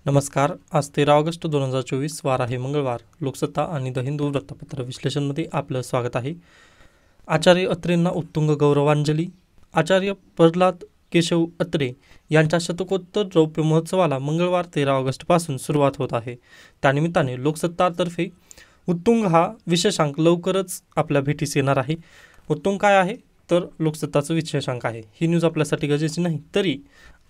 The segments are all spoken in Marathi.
नमस्कार. आज 13 ऑगस्ट 2024 वार आहे मंगळवार. लोकसत्ता आणि द हिंदू वृत्तपत्र विश्लेषणमध्ये आपलं स्वागत आहे. आचार्य अत्रेंना उत्तुंग गौरवांजली. आचार्य प्रल्हाद केशव अत्रे यांच्या शतकोत्तर रौप्य महोत्सवाला मंगळवार 13 ऑगस्टपासून सुरुवात होत आहे. त्यानिमित्ताने लोकसत्तातर्फे उत्तुंग हा विशेषांक लवकरच आपल्या भेटीस येणार आहे. उत्तुंग काय आहे तर लोकसत्ताचं विशेषांक आहे. ही न्यूज आपल्यासाठी गरजेची नाही, तरी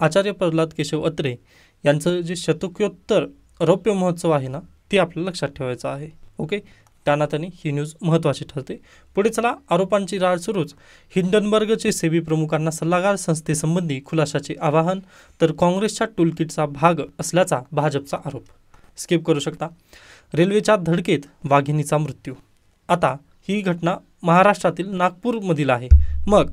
आचार्य प्रल्हाद केशव अत्रे यांचं जे शतकोत्तर रौप्य महोत्सव आहे ना, ते आपल्याला लक्षात ठेवायचं आहे. ओके, त्या नात्याने ही न्यूज महत्त्वाची ठरते. पुढे चला, आरोपांची राळ सुरूच. हिंडनबर्गचे सेबी प्रमुखांना सल्लागार संस्थेसंबंधी खुलाशाचे आवाहन, तर काँग्रेसच्या टूलकिटचा भाग असल्याचा भाजपचा आरोप. स्किप करू शकता. रेल्वेच्या धडकेत वाघिणीचा मृत्यू. आता ही घटना महाराष्ट्रातील नागपूरमधील आहे. मग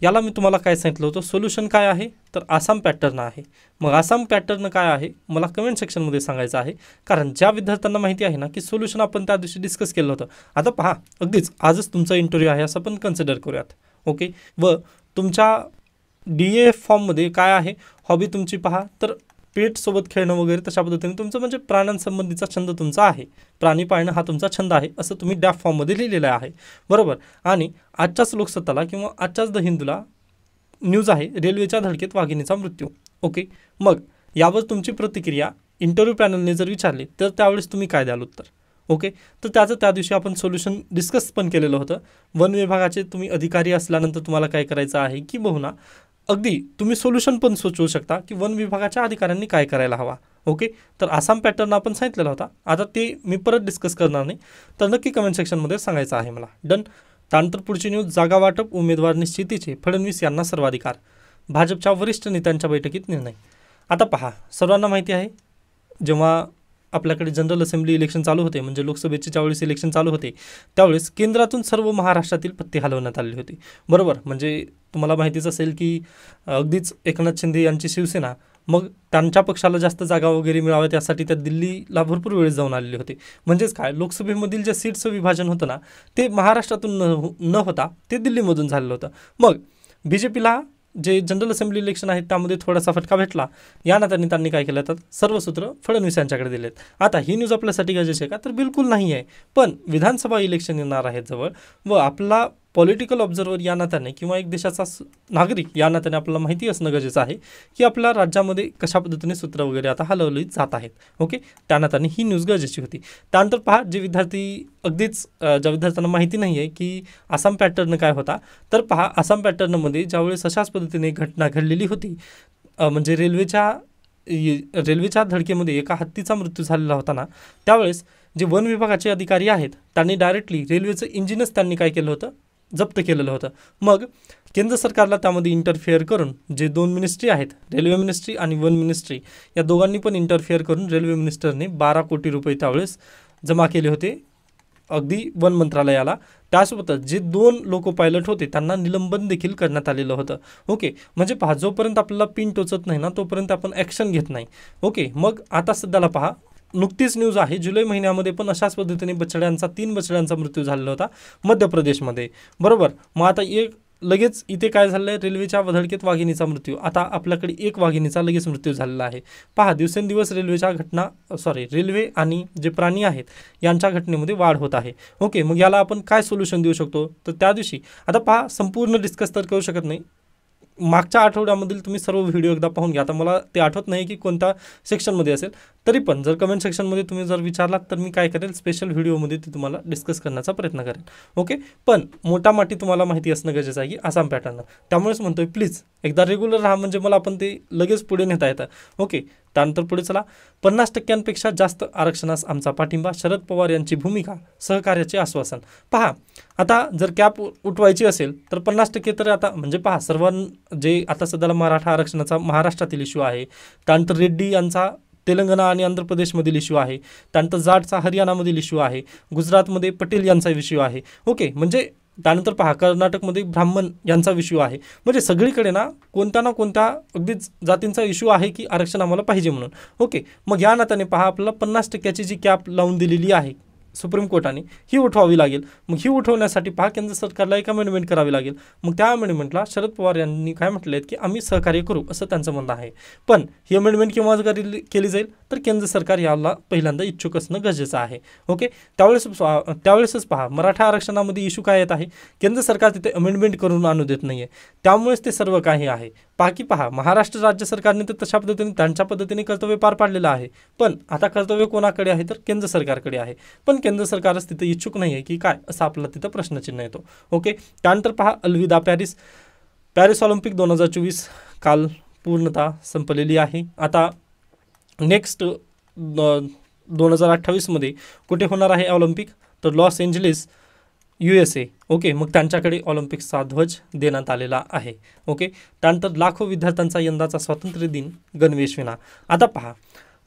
याला मी तुम्हाला काय सांगितलं होतं, सोल्युशन काय आहे तर आसाम पॅटर्न आहे. मग आसाम पॅटर्न काय आहे मला कमेंट सेक्शनमध्ये सांगायचं आहे, कारण ज्या विद्यार्थ्यांना माहिती आहे ना की सोल्युशन आपण त्या दिवशी डिस्कस केलं होतं. आता पहा, अगदीच आजच तुमचा इंटरव्ह्यू आहे असं पण कन्सिडर करूयात. ओके, व तुमच्या DAF फॉर्ममध्ये काय आहे, हॉबी तुमची पहा तर पेटसोबत खेळणं वगैरे तशा पद्धतीने तुमचं म्हणजे प्राण्यांसंबंधीचा छंद तुमचा आहे. प्राणी पाळणं हा तुमचा छंद आहे असं तुम्ही डॅफ फॉर्ममध्ये लिहिलेलं आहे, बरोबर. आणि आजच्याच लोकसत्ताला किंवा आजच्याच द हिंदूला न्यूज आहे, रेल्वेच्या धडकेत वाघिणीचा मृत्यू. ओके, मग यावर तुमची प्रतिक्रिया इंटरव्ह्यू पॅनलने जर विचारली तर त्यावेळेस तुम्ही काय द्याल उत्तर. ओके, तर त्याचं त्या दिवशी आपण सोल्युशन डिस्कस पण केलेलं होतं. वन विभागाचे तुम्ही अधिकारी असल्यानंतर तुम्हाला काय करायचं आहे की बहुना अगदी तुम्ही सोल्युशन पण सुचवू शकता की वन विभागाच्या अधिकाऱ्यांनी काय करायला हवा. ओके, तर आसाम पॅटर्न आपण सांगितलेला होता. आता ते मी परत डिस्कस करणार नाही, तर नक्की कमेंट सेक्शनमध्ये सांगायचं आहे मला. डन. त्यानंतर पुढची न्यूज, जागा वाटप उमेदवार निश्चितीचे फडणवीस यांना सर्वाधिकार. भाजपच्या वरिष्ठ नेत्यांच्या बैठकीत निर्णय. आता पहा, सर्वांना माहिती आहे, जेव्हा आपल्याकडे जनरल असेंब्ली इलेक्शन चालू होते, म्हणजे लोकसभेचे ज्यावेळेस इलेक्शन चालू होते त्यावेळेस केंद्रातून सर्व महाराष्ट्रातील पत्ते हलवण्यात आले होते, बरोबर. म्हणजे तुम्हाला माहितीच असेल की अगदीच एकनाथ शिंदे यांची शिवसेना, मग त्यांच्या पक्षाला जास्त जागा वगैरे मिळाव्या त्यासाठी त्या दिल्लीला भरपूर वेळेस जाऊन आलेले होते. म्हणजेच काय, लोकसभेमधील जे सीट्सचं विभाजन होतं ना, ते महाराष्ट्रातून न होता ते दिल्लीमधून झालेलं होतं. मग BJPला जे जनरल असेंब्ली इलेक्शन आहेत त्यामध्ये थोडासा फटका भेटला. या नात्याने त्यांनी काय केलं तर सर्व सूत्र फडणवीस यांच्याकडे दिलेत. आता ही न्यूज आपल्यासाठी गरजेची आहे का तर बिलकुल नाही आहे, पण विधानसभा इलेक्शन येणार आहेत जवळ, व आपला पॉलिटिकल ऑब्झर्वर या नात्याने किंवा एक देशाचा नागरिक या नात्याने आपल्याला माहिती असणं गरजेचं आहे की आपल्या राज्यामध्ये कशा पद्धतीने सूत्र वगैरे आता हलवली जात आहेत. ओके, त्या नात्याने ही न्यूज गरजेची होती. त्यानंतर पहा, जे विद्यार्थी अगदीच ज्या विद्यार्थ्यांना माहिती नाही आहे की आसाम पॅटर्न काय होता, तर पहा, आसाम पॅटर्नमध्ये ज्यावेळेस अशाच पद्धतीने घटना घडलेली होती, म्हणजे रेल्वेच्या धडकेमध्ये एका हत्तीचा मृत्यू झालेला होता ना, त्यावेळेस जे वन विभागाचे अधिकारी आहेत त्यांनी डायरेक्टली रेल्वेचं इंजिनच त्यांनी काय केलं होतं, जप्त केलेलं होतं. मग केंद्र सरकारला त्यामध्ये इंटरफेअर करून जे दोन मिनिस्ट्री आहेत, रेल्वे मिनिस्ट्री आणि वन मिनिस्ट्री, या दोघांनी पण इंटरफेअर करून रेल्वे मिनिस्टरने 12 कोटी रुपये त्यावेळेस जमा केले होते अगदी वन मंत्रालयाला. त्यासोबतच जे 2 लोको पायलट होते त्यांना निलंबन देखील करण्यात आलेलं होतं. ओके, म्हणजे पहा, जोपर्यंत आपल्याला पिन टोचत नाही ना तोपर्यंत आपण ॲक्शन घेत नाही. ओके, मग आता सध्याला पहा, नुकतीच न्यूज आहे, जुलै महिन्यामध्ये पण अशाच पद्धतीने 3 बछड्यांचा मृत्यू झालेला होता मध्य प्रदेशमध्ये, बरोबर. मग आता लगेच इथे काय झालं आहे, रेल्वेच्या धडकेत वाघिणीचा मृत्यू. आता आपल्याकडे एक वाघिणीचा लगेच मृत्यू झालेला आहे. पहा, दिवसेंदिवस रेल्वे आणि जे प्राणी आहेत यांच्या घटनेमध्ये वाढ होत आहे. ओके, मग याला आपण काय सोल्युशन देऊ शकतो तर त्या दिवशी आता पहा, संपूर्ण डिस्कस तर करू शकत नाही, मागच्या आठवड्यामधील तुम्ही सर्व व्हिडिओ एकदा पाहून घ्या. आता मला ते आठवत नाही की कोणत्या सेक्शनमध्ये असेल, तरी पण जर कमेंट सेक्शनमध्ये तुम्ही जर विचारलात तर मी काय करेल, स्पेशल व्हिडिओमध्ये ते तुम्हाला डिस्कस करण्याचा प्रयत्न करेन. ओके, पण मोठामाटी तुम्हाला माहिती असणं गरजेचं आहे की आसाम पॅटर्न. त्यामुळेच म्हणतोय, प्लीज एकदा रेग्युलर राहा, म्हणजे मला आपण ते लगेच पुढे नेता येतं. ओके, त्यानंतर पुढे चला, 50% जास्त आरक्षणास आमचा पाठिंबा, शरद पवार यांची भूमिका, सहकार्याचे आश्वासन. पहा, आता जर कॅप उठवायची असेल तर 50% तर आता म्हणजे पहा, जे आता सध्याला मराठा आरक्षणाचा महाराष्ट्रातील इश्यू आहे, त्यानंतर रेड्डी यांचा तेलंगणा आणि आंध्र प्रदेशमधील इश्यू आहे, त्यानंतर जाटचा हरियाणामधील इश्यू आहे, गुजरातमध्ये पटेल यांचा इश्यू आहे. ओके, म्हणजे त्यानंतर पहा, कर्नाटकमध्ये ब्राह्मण यांचा इश्यू आहे. म्हणजे सगळीकडे ना कोणत्या अगदीच जातींचा इश्यू आहे की आरक्षण आम्हाला पाहिजे म्हणून. ओके, मग या नात्याने पहा, आपल्याला 50%ची जी कॅप लावून दिलेली आहे सुप्रीम कोर्टाने ही उठवावी लागेल. मग ही उठवण्यासाठी पहा केंद्र सरकारला एक अमेंडमेंट करावी लागेल. मग त्या अमेंडमेंटला शरद पवार यांनी काय म्हटलं आहे की आम्ही सहकार्य करू असं त्यांचं म्हणणं आहे. पण ही अमेंडमेंट केव्हा केली जाईल तर केंद्र सरकार याला पहिल्यांदा इच्छुक असणं गरजेचं आहे. ओके, त्यावेळेसच पहा मराठा आरक्षणामध्ये इश्यू काय येत आहे, केंद्र सरकार तिथे अमेंडमेंट करून आणू देत नाही आहे. त्यामुळेच ते सर्व काही आहे. बाकी पहा महाराष्ट्र राज्य सरकारने तर तशा पद्धतीने त्यांच्या पद्धतीने कर्तव्य पार पाडलेलं आहे. पण आता कर्तव्य कोणाकडे आहे तर केंद्र सरकारकडे आहे. पण केंद्र सरकारच तिथे इच्छुक नाही आहे की काय असा आपला तिथं प्रश्नचिन्ह येतो. ओके, त्यानंतर पहा अलविदा पॅरिस ऑलिम्पिक 2024 काल पूर्णतः संपलेली आहे. आता नेक्स्ट 2028मध्ये कुठे होणार आहे ऑलिम्पिक तर लॉस एंजलिस USA. ओके, मग त्यांच्याकडे ऑलिम्पिक्सचा ध्वज देण्यात आलेला आहे. ओके, त्यानंतर लाखो विद्यार्थ्यांचा यंदाचा स्वातंत्र्य दिन गणवेशविना. आता पहा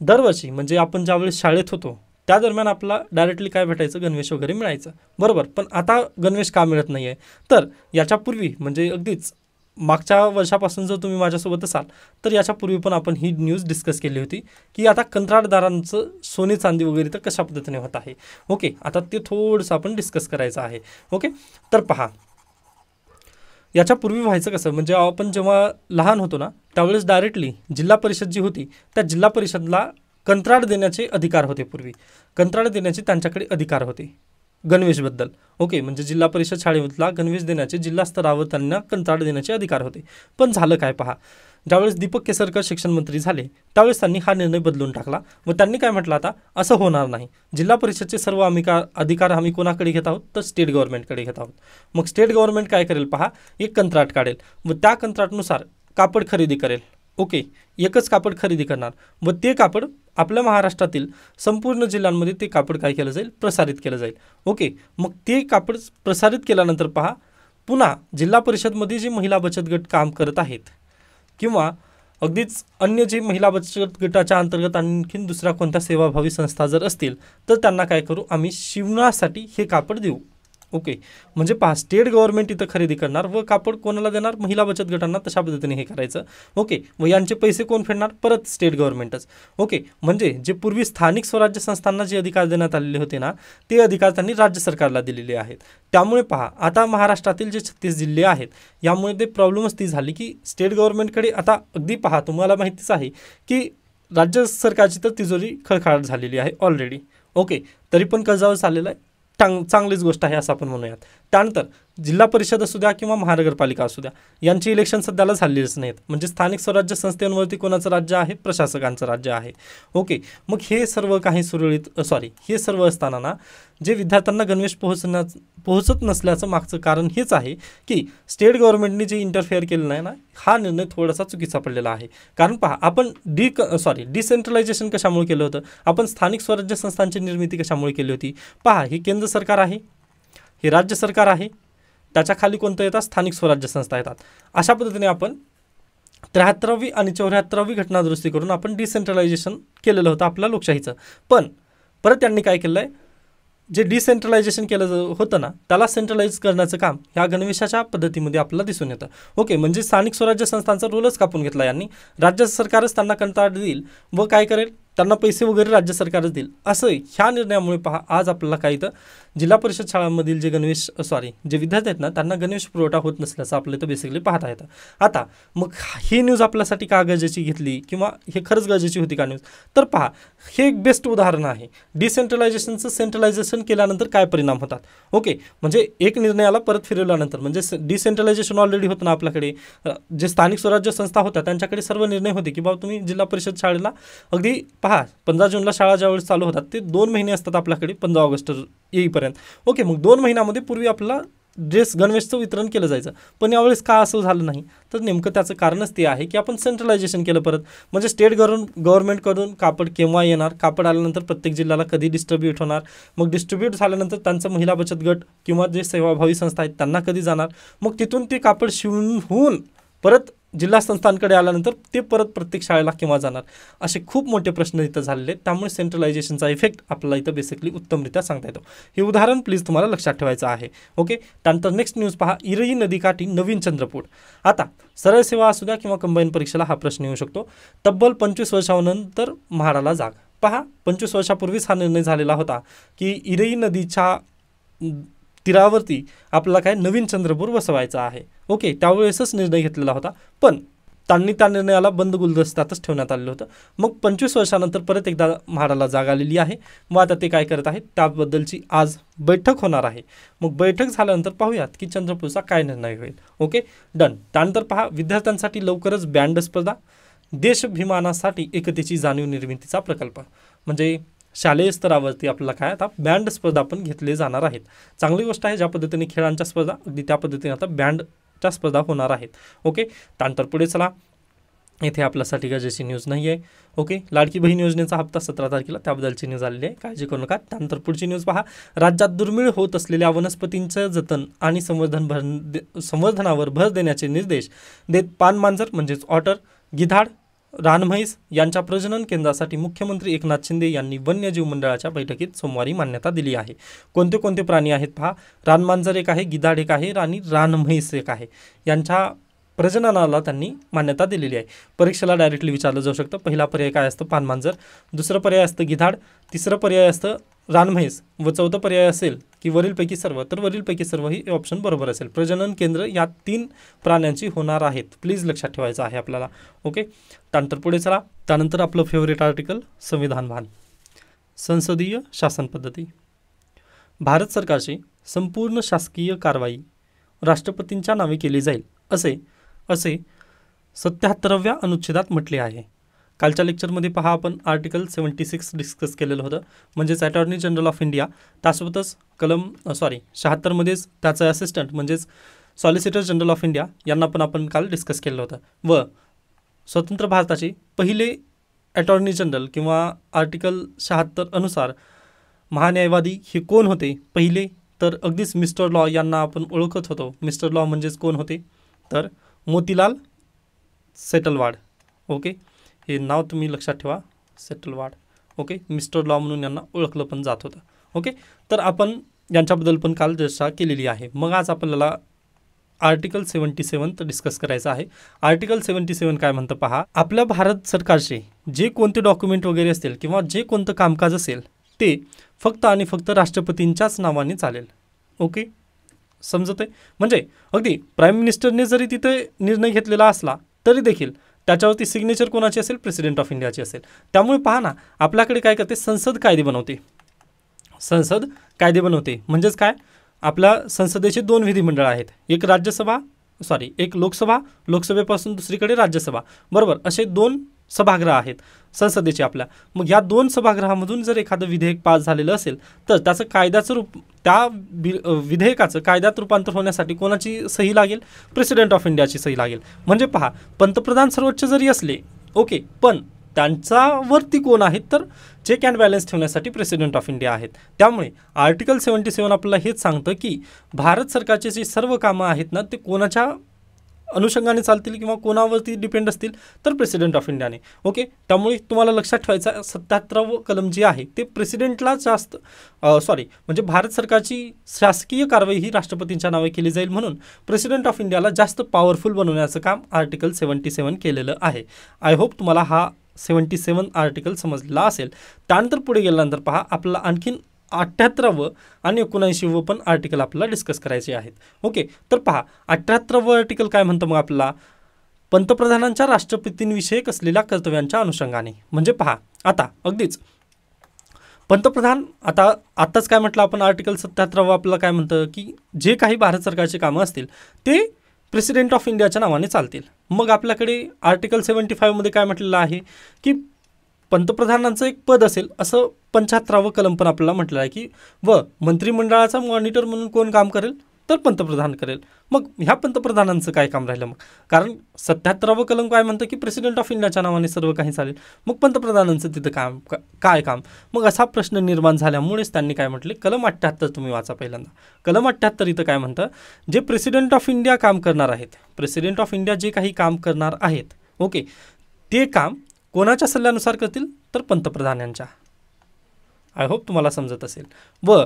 दरवर्षी म्हणजे आपण ज्यावेळेस शाळेत होतो त्या दरम्यान आपला डायरेक्टली काय भेटायचं गणवेश वगैरे मिळायचं बरोबर. पण आता गणवेश का मिळत नाही आहे तर याच्यापूर्वी म्हणजे अगदीच मागच्या वर्षापासून जर तुम्ही माझ्यासोबत असाल तर याच्यापूर्वी पण आपण ही न्यूज डिस्कस केली होती की आता कंत्राटदारांचं सोने चांदी वगैरे तर कशा पद्धतीने होत आहे. ओके, आता ते थोडंसं आपण डिस्कस करायचं आहे. ओके, तर पहा याच्यापूर्वी व्हायचं कसं म्हणजे आपण जेव्हा लहान होतो ना त्यावेळेस डायरेक्टली जिल्हा परिषद जी होती त्या जिल्हा परिषदला कंत्राट देण्याचे अधिकार होते. पूर्वी कंत्राट देण्याचे त्यांच्याकडे अधिकार होते गणवेशबद्दल. ओके, म्हणजे जिल्हा परिषद शाळेमधला गणवेश देण्याचे जिल्हा स्तरावर त्यांना कंत्राट देण्याचे अधिकार होते. पण झालं काय पहा, ज्यावेळेस दीपक केसरकर शिक्षण मंत्री झाले त्यावेळेस त्यांनी हा निर्णय बदलून टाकला व त्यांनी काय म्हटलं आता असं होणार नाही. जिल्हा परिषदचे सर्व अधिकार आम्ही कोणाकडे घेत आहोत तर स्टेट गव्हर्नमेंटकडे घेत आहोत. मग स्टेट गव्हर्नमेंट काय करेल पहा, एक कंत्राट काढेल व त्या कंत्राटनुसार कापड खरेदी करेल. ओके, एकच कापड खरेदी करणार व ते कापड आपल्या महाराष्ट्रातील संपूर्ण जिल्ह्यांमध्ये ते कापड काय केलं जाईल प्रसारित केलं जाईल. ओके, मग ते कापड प्रसारित केल्यानंतर पहा पुन्हा जिल्हा परिषदमध्ये जे महिला बचत गट काम करत आहेत किंवा अगदीच अन्य जे महिला बचत गटाच्या अंतर्गत आणखीन दुसऱ्या कोणत्या सेवाभावी संस्था जर असतील तर त्यांना काय करू आम्ही शिवण्यासाठी हे कापड देऊ. ओके, म्हणजे पहा स्टेट गव्हर्नमेंट इथं खरेदी करणार व कापड कोणाला देणार महिला बचत गटांना तशा पद्धतीने हे करायचं. ओके, व यांचे पैसे कोण फेडणार परत स्टेट गव्हर्नमेंटच. ओके, म्हणजे जे पूर्वी स्थानिक स्वराज्य संस्थांना जे अधिकार देण्यात आलेले होते ना ते अधिकार त्यांनी राज्य सरकारला दिलेले आहेत. त्यामुळे पहा आता महाराष्ट्रातील जे 36 जिल्हे आहेत यामुळे ते प्रॉब्लेमच ती झाली की स्टेट गव्हर्नमेंटकडे आता अगदी पहा तुम्हाला माहितीच आहे की राज्य सरकारची तर तिजोरी खळखळाट झालेली आहे ऑलरेडी. ओके, तरी पण कर्जावर चाललेलं आहे, चांगलीच गोष्ट आहे असं आपण म्हणूयात. त्यानंतर जिल्हा परिषद असू द्या किंवा महानगरपालिका असू द्या यांची इलेक्शन सध्याला झालेलीच नाहीत. म्हणजे स्थानिक स्वराज्य संस्थांवरती कोणाचं राज्य आहे प्रशासकांचं राज्य आहे. ओके, मग हे सर्व काही हे सर्व असताना ना जे विद्यार्थ्यांना गणवेश पोहोचत नसल्याचं मागचं कारण हेच आहे की स्टेट गव्हर्नमेंटने जे इंटरफेअर केलं नाही ना हा निर्णय थोडासा चुकीचा पडलेला आहे. कारण पहा आपण डिसेंट्रलायझेशन कशामुळे केलं होतं, आपण स्थानिक स्वराज्य संस्थांची निर्मिती कशामुळे केली होती. पहा हे केंद्र सरकार आहे, हे राज्य सरकार आहे, त्याच्या खाली कोणतं येतात स्थानिक स्वराज्य संस्था येतात. अशा पद्धतीने आपण 73वी आणि 74वी घटना दुरुस्ती करून आपण डिसेंट्रलायझेशन केलेलं होतं आपल्या लोकशाहीचं. पण परत त्यांनी काय केलं आहे जे डिसेंट्रलायझेशन केलं होतं ना त्याला सेंट्रलाइज करण्याचं काम ह्या गणवेशाच्या पद्धतीमध्ये आपल्याला दिसून येतं. ओके, म्हणजे स्थानिक स्वराज्य संस्थांचा रोलच कापून घेतला यांनी. राज्य सरकारच त्यांना कंत्राट देईल व काय करेल त्यांना पैसे वगैरे राज्य सरकारच देईल. असं ह्या निर्णयामुळे पहा आज आपल्याला काही तर जिल्हा परिषद शाळांमधील जे जे विद्यार्थी आहेत ना त्यांना गणवेश पुरवठा होत नसल्याचं आपलं इथं बेसिकली पाहता येतं. आता मग ही न्यूज आपल्यासाठी का गरजेची घेतली किंवा हे खरंच गरजेची होती का न्यूज तर पहा हे एक बेस्ट उदाहरण आहे डिसेंट्रलायझेशनचं सेंट्रलायझेशन केल्यानंतर काय परिणाम होतात. ओके, म्हणजे एक निर्णयाला परत फिरवल्यानंतर म्हणजे डिसेंट्रलायझेशन ऑलरेडी होतं ना आपल्याकडे जे स्थानिक स्वराज्य संस्था होत्या त्यांच्याकडे सर्व निर्णय होते की बाबा तुम्ही जिल्हा परिषद शाळेला अगदी पहा 15 जूनला शाळा ज्यावेळेस चालू होतात ते 2 महिने असतात आपल्याकडे 15 ऑगस्ट येईपर्यंत. ओके, मग 2 महिन्यामध्ये पूर्वी आपला गणवेशचं वितरण केलं जायचं. पण यावेळेस का असं झालं नाही तर नेमकं त्याचं कारणच ते आहे की आपण सेंट्रलायझेशन केलं परत. म्हणजे स्टेट गव्हर्नमेंटकडून कापड केव्हा येणार, कापड आल्यानंतर प्रत्येक जिल्ह्याला कधी डिस्ट्रीब्यूट होणार, मग डिस्ट्रीब्यूट झाल्यानंतर त्यांचं महिला बचत गट किंवा जे सेवाभावी संस्था आहेत त्यांना कधी जाणार, मग तिथून ते कापड शिवून परत जिल्हा संस्थांकडे आल्यानंतर ते परत प्रत्येक शाळेला केव्हा जाणार, असे खूप मोठे प्रश्न इथं झालेले आहेत. त्यामुळे सेंट्रलायझेशनचा इफेक्ट आपल्याला इथं बेसिकली उत्तमरित्या सांगता येतो. हे उदाहरण प्लीज तुम्हाला लक्षात ठेवायचं आहे. ओके, त्यानंतर नेक्स्ट न्यूज पहा इरई नदीकाठी नवीन चंद्रपूर. आता सरळ सेवा असू द्या किंवा कंबाईन परीक्षेला हा प्रश्न येऊ शकतो. तब्बल 25 वर्षांनंतर म्हाडाला जाग. पहा 25 वर्षापूर्वीच हा निर्णय झालेला होता की इरई नदीच्या तीरावरती आपल्याला काय नवीन चंद्रपूर बसवायचा आहे. ओके, त्यावेळेसच निर्णय घेतलेला होता, पण त्यांनी त्या निर्णयाला बंद गुलदस्त्यातच ठेवण्यात आलेलं होतं. मग 25 वर्षानंतर परत एकदा म्हाडाला जाग आलेली आहे. मग आता ते काय करत आहेत त्याबद्दलची आज बैठक होणार आहे. मग बैठक झाल्यानंतर पाहूयात की चंद्रपूरचा काय निर्णय होईल. Okay, done. त्यानंतर पहा विद्यार्थ्यांसाठी लवकरच बँड स्पर्धा, देशाभिमानासाठी एकतेची जाणीव निर्मितीचा प्रकल्प. म्हणजे शालेय स्तरावरती आपल्याला काय आता बँड स्पर्धा पण घेतले जाणार आहेत. चांगली गोष्ट आहे. ज्या पद्धतीने खेळांच्या स्पर्धा अगदी त्या पद्धतीने आता बँडच्या स्पर्धा होणार आहेत. ओके, त्यानंतर पुढे चला. येथे आपल्यासाठी गरजेची न्यूज नाही आहे. ओके, लाडकी बहीण योजनेचा हप्ता 17 तारखेला त्याबद्दलची न्यूज आलेली आहे, काळजी करू नका. त्यानंतर पुढची न्यूज पहा. राज्यात दुर्मिळ होत असलेल्या वनस्पतींचं जतन आणि संवर्धनावर भर देण्याचे निर्देश देत पान मांजर म्हणजेच ऑटर, गिधाड, रानम्हैस यांच्या प्रजनन केंद्रासाठी मुख्यमंत्री एकनाथ शिंदे यांनी वन्यजीव मंडळाच्या बैठकीत सोमवारी मान्यता दिली आहे. कोणते कोणते प्राणी आहेत पहा. रानमांजर एक आहे, गिधाड एक आहे आणि रानम्हैस एक आहे. यांच्या प्रजननाला त्यांनी मान्यता दिलेली आहे. परीक्षेला डायरेक्टली विचारलं जाऊ शकतं. पहिला पर्याय काय असतं पानमांजर, दुसरं पर्याय असतं गिधाड, तिसरं पर्याय असतं रानम्हैस व चौथं पर्याय असेल की वरीलपैकी सर्व. तर वरीलपैकी सर्व ही ऑप्शन बरोबर असेल. प्रजनन केंद्र या 3 प्राण्यांची होणार आहेत. प्लीज लक्षात ठेवायचं आहे आपल्याला. ओके, त्यानंतर पुढे चला. त्यानंतर आपलं फेवरेट आर्टिकल संविधान भान. संसदीय शासन पद्धती. भारत सरकारची संपूर्ण शासकीय कारवाई राष्ट्रपतींच्या नावे केली जाईल असे 77व्या अनुच्छेदात म्हटले आहे. कालच्या लेक्चरमध्ये पहा आपण आर्टिकल 76 डिस्कस केलेलं होतं, म्हणजेच अटॉर्नी जनरल ऑफ इंडिया. त्यासोबतच कलम 76मध्येच त्याचं असिस्टंट म्हणजेच सॉलिसिटर जनरल ऑफ इंडिया यांना पण आपण काल डिस्कस केलं होतं. व स्वतंत्र भारताचे पहिले अटॉर्नी जनरल किंवा आर्टिकल 76 अनुसार महान्यायवादी हे कोण होते पहिले, तर अगदीच मिस्टर लॉ यांना आपण ओळखत होतो. मिस्टर लॉ म्हणजेच कोण होते, तर मोतीलाल सेटलवाड. ओके, हे नाव तुम्ही लक्षात ठेवा, सेटलवाड. ओके, मिस्टर लॉ म्हणून यांना ओळखलं पण जात होतं. ओके, तर आपण यांच्याबद्दल पण काल चर्चा केलेली आहे. मग आज आपल्याला आर्टिकल 77 डिस्कस करायचं आहे. आर्टिकल 77 काय म्हणतं पहा. आपल्या भारत सरकारचे जे कोणते डॉक्युमेंट वगैरे असतील किंवा जे कोणतं कामकाज असेल ते फक्त आणि फक्त राष्ट्रपतींच्याच नावाने चालेल. ओके, समजत आहे. म्हणजे अगदी प्राईम मिनिस्टरने जरी तिथे निर्णय घेतलेला असला तरी देखील त्याच्यावरती सिग्नेचर कोणाची असेल, प्रेसिडेंट ऑफ इंडियाची असेल. त्यामुळे पहा ना, आपल्याकडे काय करते, संसद कायदे बनवते. संसद कायदे बनवते म्हणजेच काय, आपल्या संसदेचे 2 विधिमंडळ आहेत. एक एक लोकसभा, लोकसभेपासून दुसरीकडे राज्यसभा, बरोबर, असे 2 सभागृह आहेत संसदेचे आपल्या. मग या 2 सभागृहामधून जर एखादं विधेयक पास झालेलं असेल तर त्याचं कायद्याचं रूप, त्या विधेयकाचं कायद्यात रूपांतर होण्यासाठी कोणाची सही लागेल, प्रेसिडेंट ऑफ इंडियाची सही लागेल. म्हणजे पहा, पंतप्रधान सर्वोच्च जरी असले, ओके, पण त्यांच्यावरती कोण आहेत, तर चेक अँड बॅलन्स ठेवण्यासाठी प्रेसिडेंट ऑफ इंडिया आहेत. त्यामुळे आर्टिकल 77 आपल्याला हेच सांगतं की भारत सरकारचे जे सर्व कामं आहेत ना ते कोणाच्या अनुषंगाने चालतील किंवा कोणावरती डिपेंड असतील, तर प्रेसिडेंट ऑफ इंडियाने. ओके, त्यामुळे तुम्हाला लक्षात ठेवायचं 77वं कलम जे आहे ते प्रेसिडेंटला जास्त म्हणजे भारत सरकारची शासकीय कारवाई ही राष्ट्रपतींच्या नावे केली जाईल म्हणून प्रेसिडेंट ऑफ इंडियाला जास्त पॉवरफुल बनवण्याचं काम आर्टिकल 77 केलेलं आहे. आय होप तुम्हाला हा 77 आर्टिकल समजलेला असेल. त्यानंतर पुढे गेल्यानंतर पहा, आपल्याला आणखीन 78वं आणि 79वं पण आर्टिकल आपल्याला डिस्कस करायचे आहेत. ओके, तर पहा 78वं आर्टिकल काय म्हणतं मग आपल्याला, पंतप्रधानांच्या राष्ट्रपतींविषयक असलेल्या कर्तव्यांच्या अनुषंगाने. म्हणजे पहा, आता अगदीच पंतप्रधान आताच काय म्हटलं आपण, आर्टिकल 77 आपल्याला काय म्हणतं की जे काही भारत सरकारचे कामं असतील ते प्रेसिडेंट ऑफ इंडियाच्या नावाने चालतील. मग आपल्याकडे आर्टिकल 75मध्ये काय म्हटलेलं आहे की पंतप्रधानांचं एक पद असेल, असं 75वं कलम पण आपल्याला म्हटलं आहे की व मंत्रिमंडळाचा मॉनिटर म्हणून कोण काम करेल, तर पंतप्रधान करेल. मग ह्या पंतप्रधानांचं काय काम राहिलं मग, कारण 77वं कलम काय म्हणतं की प्रेसिडेंट ऑफ इंडियाच्या नावाने सर्व काही चालेल, मग पंतप्रधानांचं तिथं काय काम. मग असा प्रश्न निर्माण झाल्यामुळेच त्यांनी काय म्हटले, कलम 78 तुम्ही वाचा पहिल्यांदा. कलम 78 इथं काय म्हणतं, जे प्रेसिडेंट ऑफ इंडिया काम करणार आहेत, प्रेसिडेंट ऑफ इंडिया जे काही काम करणार आहेत, ओके, ते काम कोणाच्या सल्ल्यानुसार करतील, तर पंतप्रधानांच्या. आय होप तुम्हाला समजत असेल. व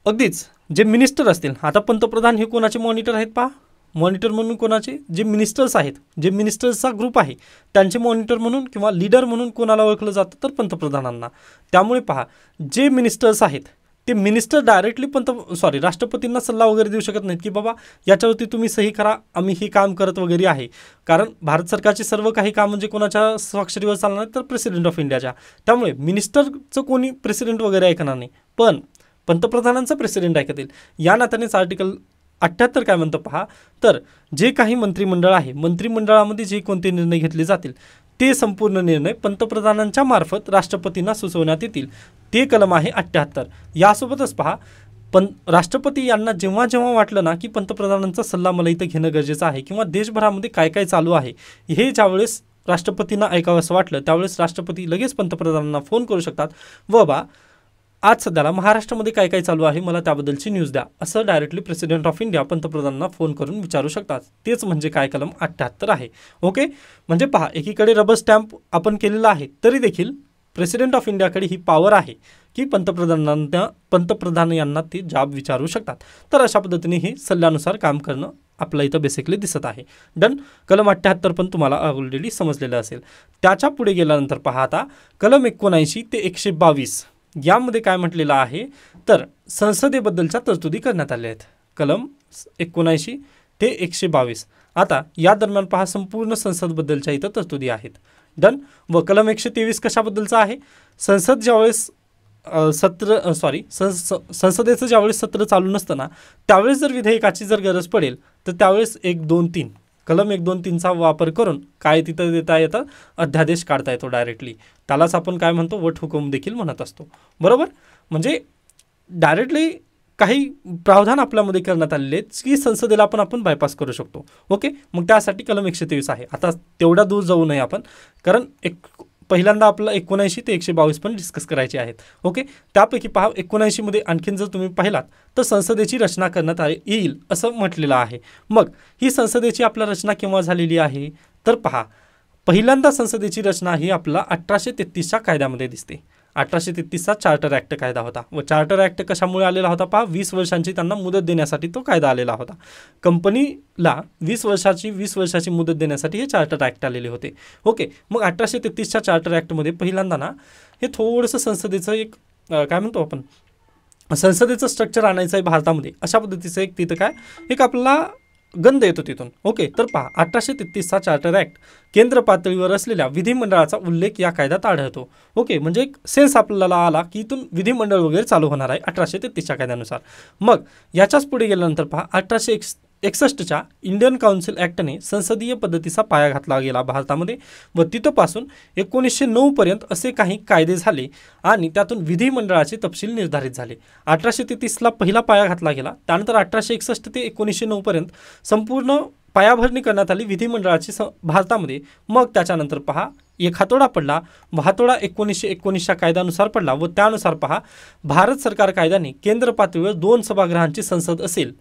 अगदीच जे मिनिस्टर असतील, आता पंतप्रधान हे कोणाचे मॉनिटर आहेत पहा, मॉनिटर म्हणून कोणाचे, जे मिनिस्टर्स आहेत, जे मिनिस्टर्सचा ग्रुप आहे त्यांचे मॉनिटर म्हणून किंवा लीडर म्हणून कोणाला ओळखलं जातं, तर पंतप्रधानांना. त्यामुळे पहा, जे मिनिस्टर्स आहेत ते मिनिस्टर डायरेक्टली राष्ट्रपतींना सल्ला वगैरे देऊ शकत नाहीत की बाबा याच्यावरती तुम्ही सही करा, आम्ही हे काम करत वगैरे आहे. कारण भारत सरकारचे सर्व काही काम म्हणजे कोणाच्या स्वाक्षरीवर चालणार, तर प्रेसिडेंट ऑफ इंडियाच्या. त्यामुळे मिनिस्टरचं कोणी प्रेसिडेंट वगैरे ऐकणार नाही, पण पंतप्रधानांचं प्रेसिडेंट ऐकतील. या नात्यानेच आर्टिकल 78 काय म्हणतं पहा, तर जे काही मंत्रिमंडळ आहे, मंत्रिमंडळामध्ये जे कोणते निर्णय घेतले जातील ते संपूर्ण निर्णय पंतप्रधानांच्या मार्फत राष्ट्रपतींना सुचवण्यात येतील. ते कलम आहे 78. यासोबतच पहा, राष्ट्रपती यांना जेव्हा जेव्हा वाटलं ना की पंतप्रधानांचा सल्ला मला इथं घेणं गरजेचं आहे किंवा देशभरामध्ये काय काय चालू आहे हे ज्यावेळेस राष्ट्रपतींना ऐकावं असं वाटलं, त्यावेळेस राष्ट्रपती लगेच पंतप्रधानांना फोन करू शकतात, व बा आज सध्याला महाराष्ट्रामध्ये काय काय चालू आहे मला त्याबद्दलची न्यूज द्या, असं डायरेक्टली प्रेसिडेंट ऑफ इंडिया पंतप्रधानांना फोन करून विचारू शकतात. तेच म्हणजे काय कलम 78 आहे. ओके, म्हणजे पहा, एकीकडे रबर स्टॅम्प आपण केलेला आहे, तरी देखील प्रेसिडेंट ऑफ इंडियाकडे ही पॉवर आहे की पंतप्रधान यांना ते जाब विचारू शकतात. तर अशा पद्धतीने हे सल्ल्यानुसार काम करणं आपलं इथं बेसिकली दिसत आहे. डन. कलम 78 पण तुम्हाला ऑलरेडी समजलेलं असेल. त्याच्या पुढे गेल्यानंतर पहा, आता कलम 79 ते 122 यामध्ये काय म्हटलेलं आहे, तर संसदेबद्दलच्या तरतुदी करण्यात आल्या आहेत. कलम 79 ते 122. आता या दरम्यान पहा, संपूर्ण संसदबद्दलच्या इथं तरतुदी आहेत. डन. व कलम 123 कशाबद्दलचं आहे, संसद ज्यावेळेस संसदेचं ज्यावेळेस सत्र चालू नसतं ना, त्यावेळेस जर विधेयकाची जर गरज पडेल तर त्यावेळेस 1, 2, 3 कलम 1, 2, 3चा वापर करून काय तिथं देता येतं, अध्यादेश काढता येतो डायरेक्टली. त्यालाच आपण काय म्हणतो, वटहुकूम देखील म्हणत असतो. बरोबर, म्हणजे डायरेक्टली काही प्रावधान आपल्यामध्ये करण्यात आलेले आहेत की संसदेला आपण बायपास करू शकतो. ओके, मग त्यासाठी कलम 123 आहे. आता तेवढ्या दूर जाऊ नये आपण, कारण पहिल्यांदा आपलं 79 ते 122 पण डिस्कस करायचे आहेत. ओके, त्यापैकी पहा, 79 मध्ये आणखीन जर तुम्ही पाहिलात तर संसदेची रचना करण्यात येईल असं म्हटलेलं आहे. मग ही संसदेची आपल्या रचना केव्हा झालेली आहे, तर पहा, पहिल्यांदा संसदेची रचना ही आपला 1833च्या कायद्यामध्ये दिसते. 1833चा चार्टर ॲक्ट कायदा होता, व चार्टर ॲक्ट कशामुळे आलेला होता पहा, 20 वर्षांची त्यांना मुदत देण्यासाठी तो कायदा आलेला होता. कंपनीला 20 वर्षाची मुदत देण्यासाठी हे चार्टर ॲक्ट आलेले होते. ओके, मग 1833च्या चार्टर ॲक्टमध्ये पहिल्यांदा ना हे थोडंसं संसदेचं एक काय म्हणतो आपण, संसदेचं स्ट्रक्चर आणायचं आहे भारतामध्ये, अशा पद्धतीचं एक तिथं काय एक आपल्याला गंध येतो तिथून. ओके, तर पहा, 1833चा चार्टर ॲक्ट केंद्र पातळीवर असलेल्या विधिमंडळाचा उल्लेख या कायद्यात आढळतो. ओके, म्हणजे एक सेन्स आपल्याला आला की इथून विधिमंडळ वगैरे चालू होणार आहे 1833च्या कायद्यानुसार. मग याच्याच पुढे गेल्यानंतर पहा, 1861च्या इंडियन काउन्सिल ॲक्टने संसदीय पद्धतीचा पाया घातला गेला भारतामध्ये, व तिथपासून 1909 पर्यंत असे काही कायदे झाले आणि त्यातून विधिमंडळाचे तपशील निर्धारित झाले. 1833ला पहिला पाया घातला गेला, त्यानंतर 1861 ते 1909 पर्यंत संपूर्ण पायाभरणी करण्यात आली विधिमंडळाची भारतामध्ये. मग त्याच्यानंतर पहा, एक हातोडा पडला, व हातोडा 1919च्या कायद्यानुसार पडला, व त्यानुसार पहा, भारत सरकार कायद्याने केंद्र पातळीवर 2 सभागृहांची संसद असेल.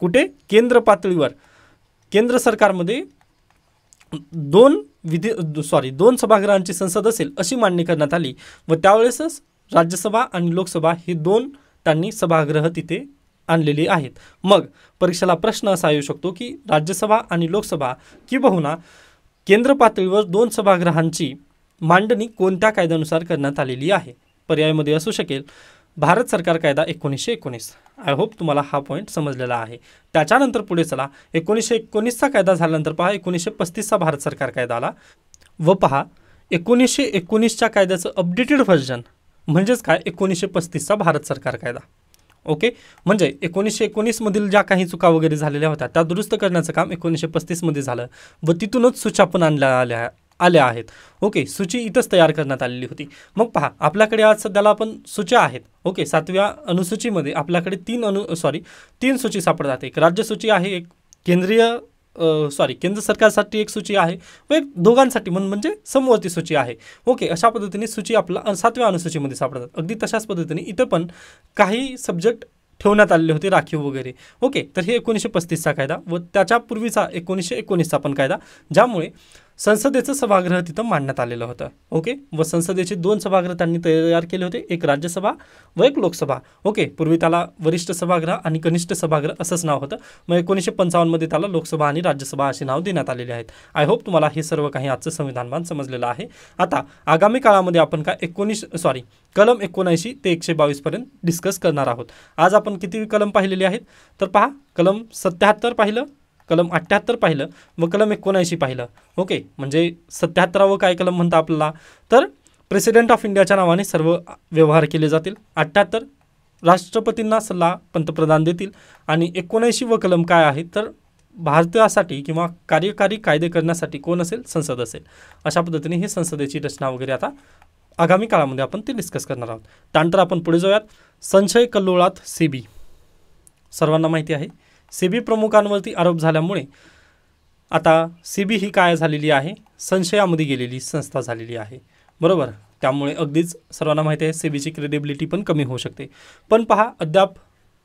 कुठे, केंद्र पातळीवर, केंद्र सरकारमध्ये 2 सभागृहांची संसद असेल अशी मांडणी करण्यात आली, व त्यावेळेसच राज्यसभा आणि लोकसभा ही 2 त्यांनी सभागृह तिथे आणलेली आहेत. मग परीक्षेला प्रश्न असा येऊ शकतो की राज्यसभा आणि लोकसभा किंबहुना केंद्र पातळीवर 2 सभागृहांची मांडणी कोणत्या कायद्यानुसार करण्यात आलेली आहे. पर्यायामध्ये असू शकेल भारत सरकार कायदा 1919. आय होप तुम्हाला हा पॉईंट समजलेला आहे. त्याच्यानंतर पुढे चला, 1919चा कायदा झाल्यानंतर पहा, 1935चा भारत सरकार कायदा आला, व पहा 1919च्या कायद्याचं अपडेटेड व्हर्जन म्हणजेच काय, 1935चा भारत सरकार कायदा. ओके, म्हणजे 1919 मधील ज्या काही चुका वगैरे झालेल्या होत्या त्या दुरुस्त करण्याचं काम 1935 मध्ये झालं, व तिथूनच सूच्या पण आल्या आहेत. ओके, सूची इथंच तयार करण्यात आलेली होती. मग पहा, आपल्याकडे आज सध्याला आपण सूच्या आहेत. ओके, 7व्या अनुसूचीमध्ये आपल्याकडे 3 सूची सापडतात. एक राज्य सूची आहे, एक केंद्र सरकारसाठी एक सूची आहे, व एक दोघांसाठी म्हणजे समवर्ती सूची आहे. ओके, अशा पद्धतीने सूची आपला 7व्या अनुसूचीमध्ये सापडतात. अगदी तशाच पद्धतीने इथं पण काही सब्जेक्ट ठेवण्यात आलेले होते राखीव वगैरे. ओके, तर हे 1935चा कायदा, व त्याच्यापूर्वीचा 1919चा पण कायदा, ज्यामुळे संसदेचं सभागृह तिथं मांडण्यात आलेलं होतं. ओके, व संसदेचे 2 सभागृह त्यांनी तयार केले होते, एक राज्यसभा व एक लोकसभा. ओके, पूर्वी त्याला वरिष्ठ सभागृह आणि कनिष्ठ सभागृह असंच नाव होतं. मग 1955 मध्ये त्याला लोकसभा आणि राज्यसभा असे नाव देण्यात आलेले आहेत. आय होप तुम्हाला हे सर्व काही आजचं संविधानबान समजलेलं आहे. आता आगामी काळामध्ये आपण काय कलम 79 ते 122 पर्यंत डिस्कस करणार आहोत. आज आपण किती कलम पाहिलेले आहेत तर पहा, कलम 77 पाहिलं, कलम 78 पाहिलं व कलम 79 पाहिलं. ओके, म्हणजे 77व काय कलम म्हणतं आपल्याला तर प्रेसिडेंट ऑफ इंडियाच्या नावाने सर्व व्यवहार केले जातील. 78 राष्ट्रपतींना सल्ला पंतप्रधान देतील. आणि 79व कलम काय आहे तर भारतासाठी किंवा कार्यकारी कायदे करण्यासाठी कोण असेल, संसद असेल. अशा पद्धतीने ही संसदेची रचना वगैरे आता आगामी काळामध्ये आपण ते डिस्कस करणार आहोत. त्यानंतर आपण पुढे जाऊयात. संशय कल्लोळात सेबी. सर्वांना माहिती आहे सेबी प्रमुखांवरती आरोप झाल्यामुळे आता सेबी ही काय झालेली आहे, संशयामध्ये गेलेली संस्था झालेली आहे. बरोबर, त्यामुळे अगदीच सर्वांना माहिती आहे सेबीची क्रेडिबिलिटी पण कमी होऊ शकते. पण पहा, अद्याप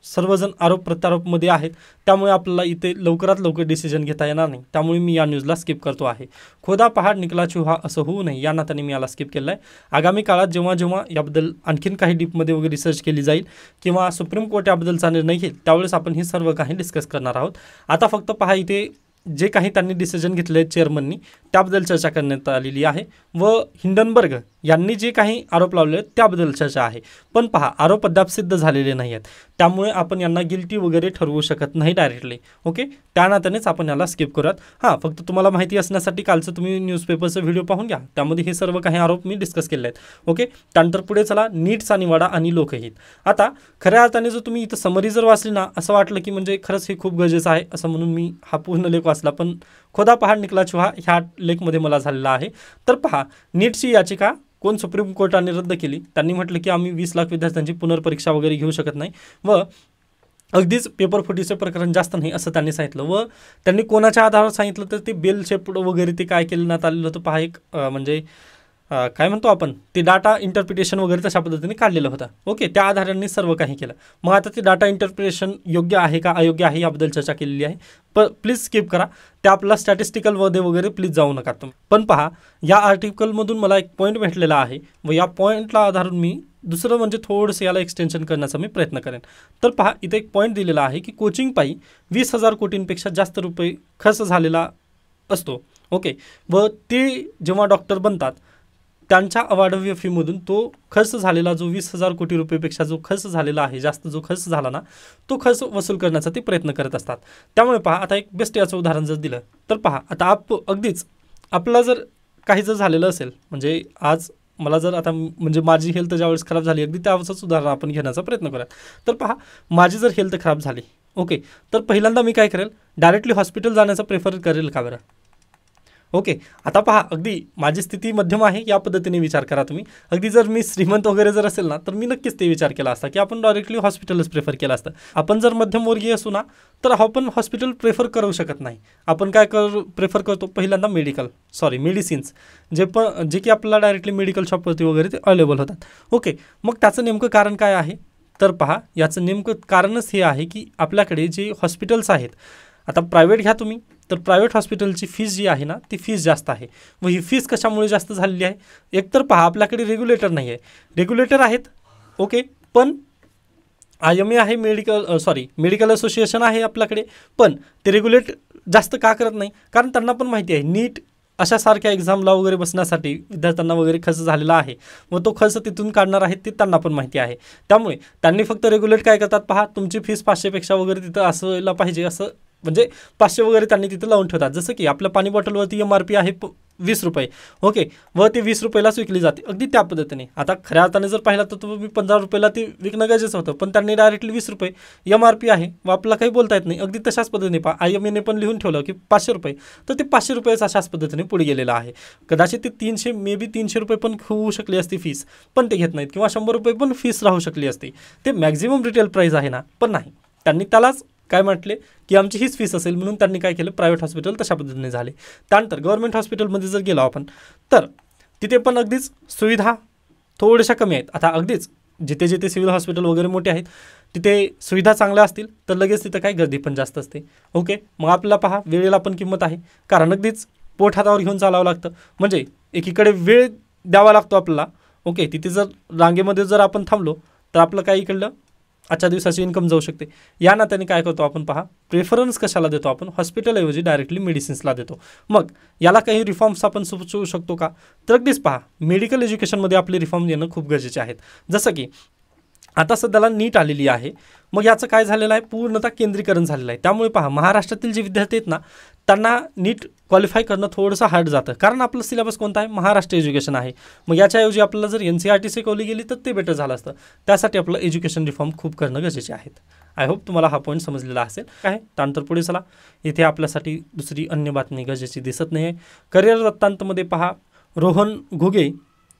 सर्वजण आरोप प्रत्यारोपमध्ये आहेत, त्यामुळे आपल्याला इथे लवकरात लवकर डिसिजन घेता येणार नाही. त्यामुळे मी या न्यूजला स्किप करतो आहे. खोदा पहाड निकला चुहा असं होऊ नये या नात्याने मी याला स्किप केलं आहे. आगामी काळात जेव्हा जेव्हा याबद्दल आणखीन काही डीपमध्ये वगैरे रिसर्च केली जाईल किंवा सुप्रीम कोर्ट याबद्दलचा निर्णय घेईल त्यावेळेस आपण हे सर्व काही डिस्कस करणार आहोत. आता फक्त पहा, इथे जे काही त्यांनी डिसिजन घेतले चेअरमननी त्याबद्दल चर्चा करण्यात आलेली आहे व हिंडनबर्ग यांनी जे काही आरोप लावले त्याबद्दल चर्चा आहे. पण पहा, आरोप अद्याप सिद्ध झालेले नाही आहेत, त्यामुळे आपण यांना गिल्टी वगैरे ठरवू शकत नाही डायरेक्टली. ओके, त्या नात्यानेच आपण याला स्किप करूयात. हां, फक्त तुम्हाला माहिती असण्यासाठी कालचं तुम्ही न्यूजपेपरचं व्हिडिओ पाहून घ्या, त्यामध्ये हे सर्व काही आरोप मी डिस्कस केले आहेत. ओके, त्यानंतर पुढे चला, नीटचा निवाडा आणि लोकहित. आता खऱ्या अर्थाने जर तुम्ही इथं समरी जर वाचली ना, असं वाटलं की म्हणजे खरंच हे खूप गरजेचं आहे असं म्हणून मी हा पूर्ण लेख वाचला, पण खोदा पहाड निकला चुहा ह्या लेखमध्ये मला झालेला आहे. तर पहा, नीटची याचिका कोण सुप्रीम कोर्टाने रद्द केली. त्यांनी म्हटलं की आम्ही 20 लाख विद्यार्थ्यांची पुनर्परीक्षा वगैरे घेऊ शकत नाही व अगदीच पेपर फुटीचं प्रकरण जास्त नाही असं त्यांनी सांगितलं. व त्यांनी कोणाच्या आधारावर सांगितलं तर ते बेल शेप वगैरे ते काय केलं आलेलं होतं पहा, एक म्हणजे काय म्हणतो आपण ते डाटा इंटरप्रिटेशन वगैरे तशा पद्धतीने काढलेलं होतं. ओके, त्या आधाराने सर्व काही केलं. मग आता ते डाटा इंटरप्रिटेशन योग्य आहे का अयोग्य आहे याबद्दल चर्चा केलेली आहे. प्लीज स्किप करा, त्या आपला स्टॅटिस्टिकलमध्ये वगैरे प्लीज जाऊ नका तुम्ही. पण पहा, या आर्टिकलमधून मला एक पॉईंट भेटलेला आहे व या पॉईंटला आधारून मी दुसरं म्हणजे थोडंसं याला एक्सटेन्शन करण्याचा मी प्रयत्न करेन. तर पहा, इथे एक पॉईंट दिलेला आहे की कोचिंग पायी 20,000 कोटींपेक्षा जास्त रुपये खर्च झालेला असतो. ओके, व ते जेव्हा डॉक्टर बनतात त्यांच्या अवाढव्य फीमधून तो खर्च झालेला जो 20,000 कोटी रुपयेपेक्षा जो खर्च झालेला आहे, जास्त जो खर्च झाला ना, तो खर्च वसूल करण्याचा ते प्रयत्न करत असतात. त्यामुळे पहा, आता एक बेस्ट याचं उदाहरण जर दिलं तर पहा, आता अगदीच आपला जर काही जर झालेलं असेल, म्हणजे आज मला जर आता म्हणजे माझी हेल्थ ज्यावेळेस खराब झाली, अगदी त्यावरच उदाहरण आपण घेण्याचा प्रयत्न करूया. तर पहा, माझी जर हेल्थ खराब झाली, ओके, तर पहिल्यांदा मी काय करेल, डायरेक्टली हॉस्पिटल जाण्याचा प्रेफर करेल का बरं. ओके, आता पहा, अगदी माझी स्थिती मध्यम आहे या पद्धतीने विचार करा तुम्ही. अगदी जर मी श्रीमंत वगैरे जर असेल ना, तर मी नक्कीच ते विचार केला असता की आपण डायरेक्टली हॉस्पिटलच प्रेफर केलं असतं. आपण जर मध्यमवर्गीय असू ना, तर आपण हॉस्पिटल प्रेफर करू शकत नाही. आपण काय प्रेफर करतो, पहिल्यांदा मेडिसिन्स जे की आपल्याला डायरेक्टली मेडिकल शॉपवरती वगैरे ते अवेलेबल होतात. ओके, मग त्याचं नेमकं कारण काय आहे तर पहा, याचं नेमकं कारणच हे आहे की आपल्याकडे जे हॉस्पिटल्स आहेत, आता प्रायव्हेट घ्या तुम्ही, तर प्रायव्हेट हॉस्पिटलची फीस जी आहे ना, ती फीस जास्त आहे. व ही फीस कशामुळे जास्त झालेली आहे, एकतर पहा, आपल्याकडे रेग्युलेटर नाही आहे. रेग्युलेटर आहेत, ओके, पण IMA आहे, मेडिकल असोसिएशन आहे आपल्याकडे, पण ते रेग्युलेट जास्त का करत नाही, कारण त्यांना पण माहिती आहे नीट अशा सारख्या एक्झामला वगैरे बसण्यासाठी विद्यार्थ्यांना वगैरे खर्च झालेला आहे व तो खर्च तिथून काढणार आहेत ते त्यांना पण माहिती आहे. त्यामुळे त्यांनी फक्त रेग्युलेट काय करतात, पहा, तुमची फीस 500पेक्षा वगैरे तिथं असायला पाहिजे, असं म्हणजे 500 वगैरे त्यांनी तिथं लावून ठेवतात. जसं की आपल्या पाणी बॉटलवरती MRP आहे 20 रुपये, ओके, व ते 20 रुपयालाच विकली जाते, अगदी त्या पद्धतीने. आता खऱ्या अर्थाने जर पाहिलं तर तुम्ही 15 रुपयाला ती विकणं गरजेचं होतं, पण त्यांनी डायरेक्टली 20 रुपये MRP आहे व आपल्याला काही बोलता येत नाही. अगदी तशाच पद्धतीने पहा, IMAने पण लिहून ठेवलं की 500 रुपये, तर ते 500 रुपयेच अशाच पद्धतीने पुढे गेलेलं आहे. कदाचित ते 300 रुपये पण होऊ शकली असती फीस, पण ते घेत नाहीत, किंवा 100 रुपये पण फीस राहू शकली असती. ते मॅक्झिमम रिटेल प्राईस आहे ना, पण नाही, त्यांनी त्यालाच काय म्हटले की आमची हीच फीस असेल, म्हणून त्यांनी काय केलं, प्रायव्हेट हॉस्पिटल तशा पद्धतीने झाले. त्यानंतर गव्हर्नमेंट हॉस्पिटलमध्ये जर गेलो आपण, तर तिथे पण अगदीच सुविधा थोड्याशा कमी आहेत. आता अगदीच जिथे जिथे सिव्हिल हॉस्पिटल वगैरे मोठे आहेत तिथे सुविधा चांगल्या असतील तर लगेच तिथं काय गर्दी पण जास्त असते. ओके, मग आपल्याला पहा, वेळेला पण किंमत आहे, कारण अगदीच पोट हातावर घेऊन चालावं लागतं, म्हणजे एकीकडे वेळ द्यावा लागतो आपल्याला. ओके, तिथे जर रांगेमध्ये जर आपण थांबलो तर आपलं काय इकडलं आजच्या दिवसाची इन्कम जाऊ शकते. या नात्याने काय करतो आपण पहा, प्रेफरन्स कशाला देतो आपण, हॉस्पिटलऐवजी डायरेक्टली मेडिसिन्सला देतो. मग याला काही रिफॉर्म्स आपण सुचवू शकतो का, तर अगदीच पहा, मेडिकल एज्युकेशनमध्ये आपले रिफॉर्म येणं खूप गरजेचे आहेत. जसं की आता सध्याला नीट आलेली आहे, मग याचं काय झालेलं आहे, पूर्णतः केंद्रीकरण झालेलं आहे. त्यामुळे पहा, महाराष्ट्रातील जे विद्यार्थी आहेत ना, त्यांना नीट क्वालिफाय करणं थोडंसं हार्ड जातं, कारण आपलं सिलेबस कोणता आहे, महाराष्ट्र एज्युकेशन आहे. मग याच्याऐवजी आपल्याला जर NCERT शिकवली गेली तर ते बेटर झालं असतं. त्यासाठी आपलं एज्युकेशन रिफॉर्म खूप करणं गरजेचे आहेत. आय होप तुम्हाला हा पॉईंट समजलेला असेल. काय त्यानंतर पुढे चला, इथे आपल्यासाठी दुसरी अन्य बातमी गरजेची दिसत नाही आहे. करिअर वृत्तांतमध्ये पहा, रोहन घुगे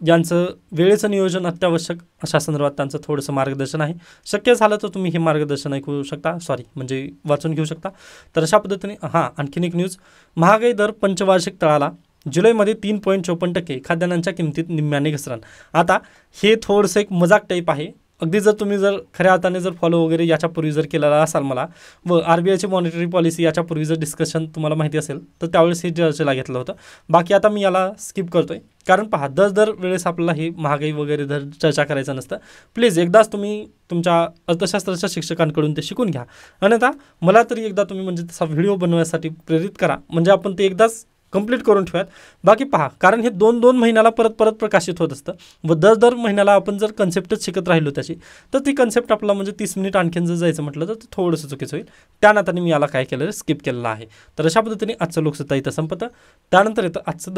ज्यांचं वेळेचं नियोजन अत्यावश्यक अशा संदर्भात त्यांचं थोडंसं मार्गदर्शन आहे. शक्य झालं तर तुम्ही हे मार्गदर्शन ऐकू शकता, म्हणजे वाचून घेऊ शकता. तर अशा पद्धतीने आणखीन एक न्यूज, महागाई दर पंचवार्षिक तळाला, जुलैमध्ये 3.54% खाद्यान्नांच्या किमतीत निम्म्याने घसरण. आता हे थोडंसं एक मजाक टाईप आहे. अगदी जर तुम्ही जर खऱ्या अर्थाने जर फॉलो वगैरे याच्यापूर्वी जर केलेला असाल मला, व RBIची मॉनिटरी पॉलिसी याच्यापूर्वी जर डिस्कशन तुम्हाला माहिती असेल तर त्यावेळेस हे चर्चेला घेतलं होतं. बाकी आता मी याला स्किप करतोय, कारण पहा, दर वेळेस आपल्याला ही महागाई वगैरे दर चर्चा करायचं नसतं. प्लीज एकदाच तुम्ही तुमच्या अर्थशास्त्राच्या शिक्षकांकडून ते शिकून घ्या, आणि आता मला तरी एकदा तुम्ही म्हणजे तसा व्हिडिओ बनवण्यासाठी प्रेरित करा, म्हणजे आपण ते एकदाच कंप्लीट करून ठेवूयात. बाकी पहा, कारण हे 2-2 महिन्याला परत प्रकाशित होत असतं, व दर महिन्याला आपण जर कन्सेप्टच शिकत राहिलो त्याची, तर ती कन्सेप्ट आपला म्हणजे 30 मिनिट आणखीन जर जायचं म्हटलं तर ते थोडंसं चुकीचं होईल. त्या नात्याने मी याला काय केलं, स्किप केलेलं आहे. तर अशा पद्धतीने आजचं लोकसत्ता इथं संपतं. त्यानंतर येतं आजचं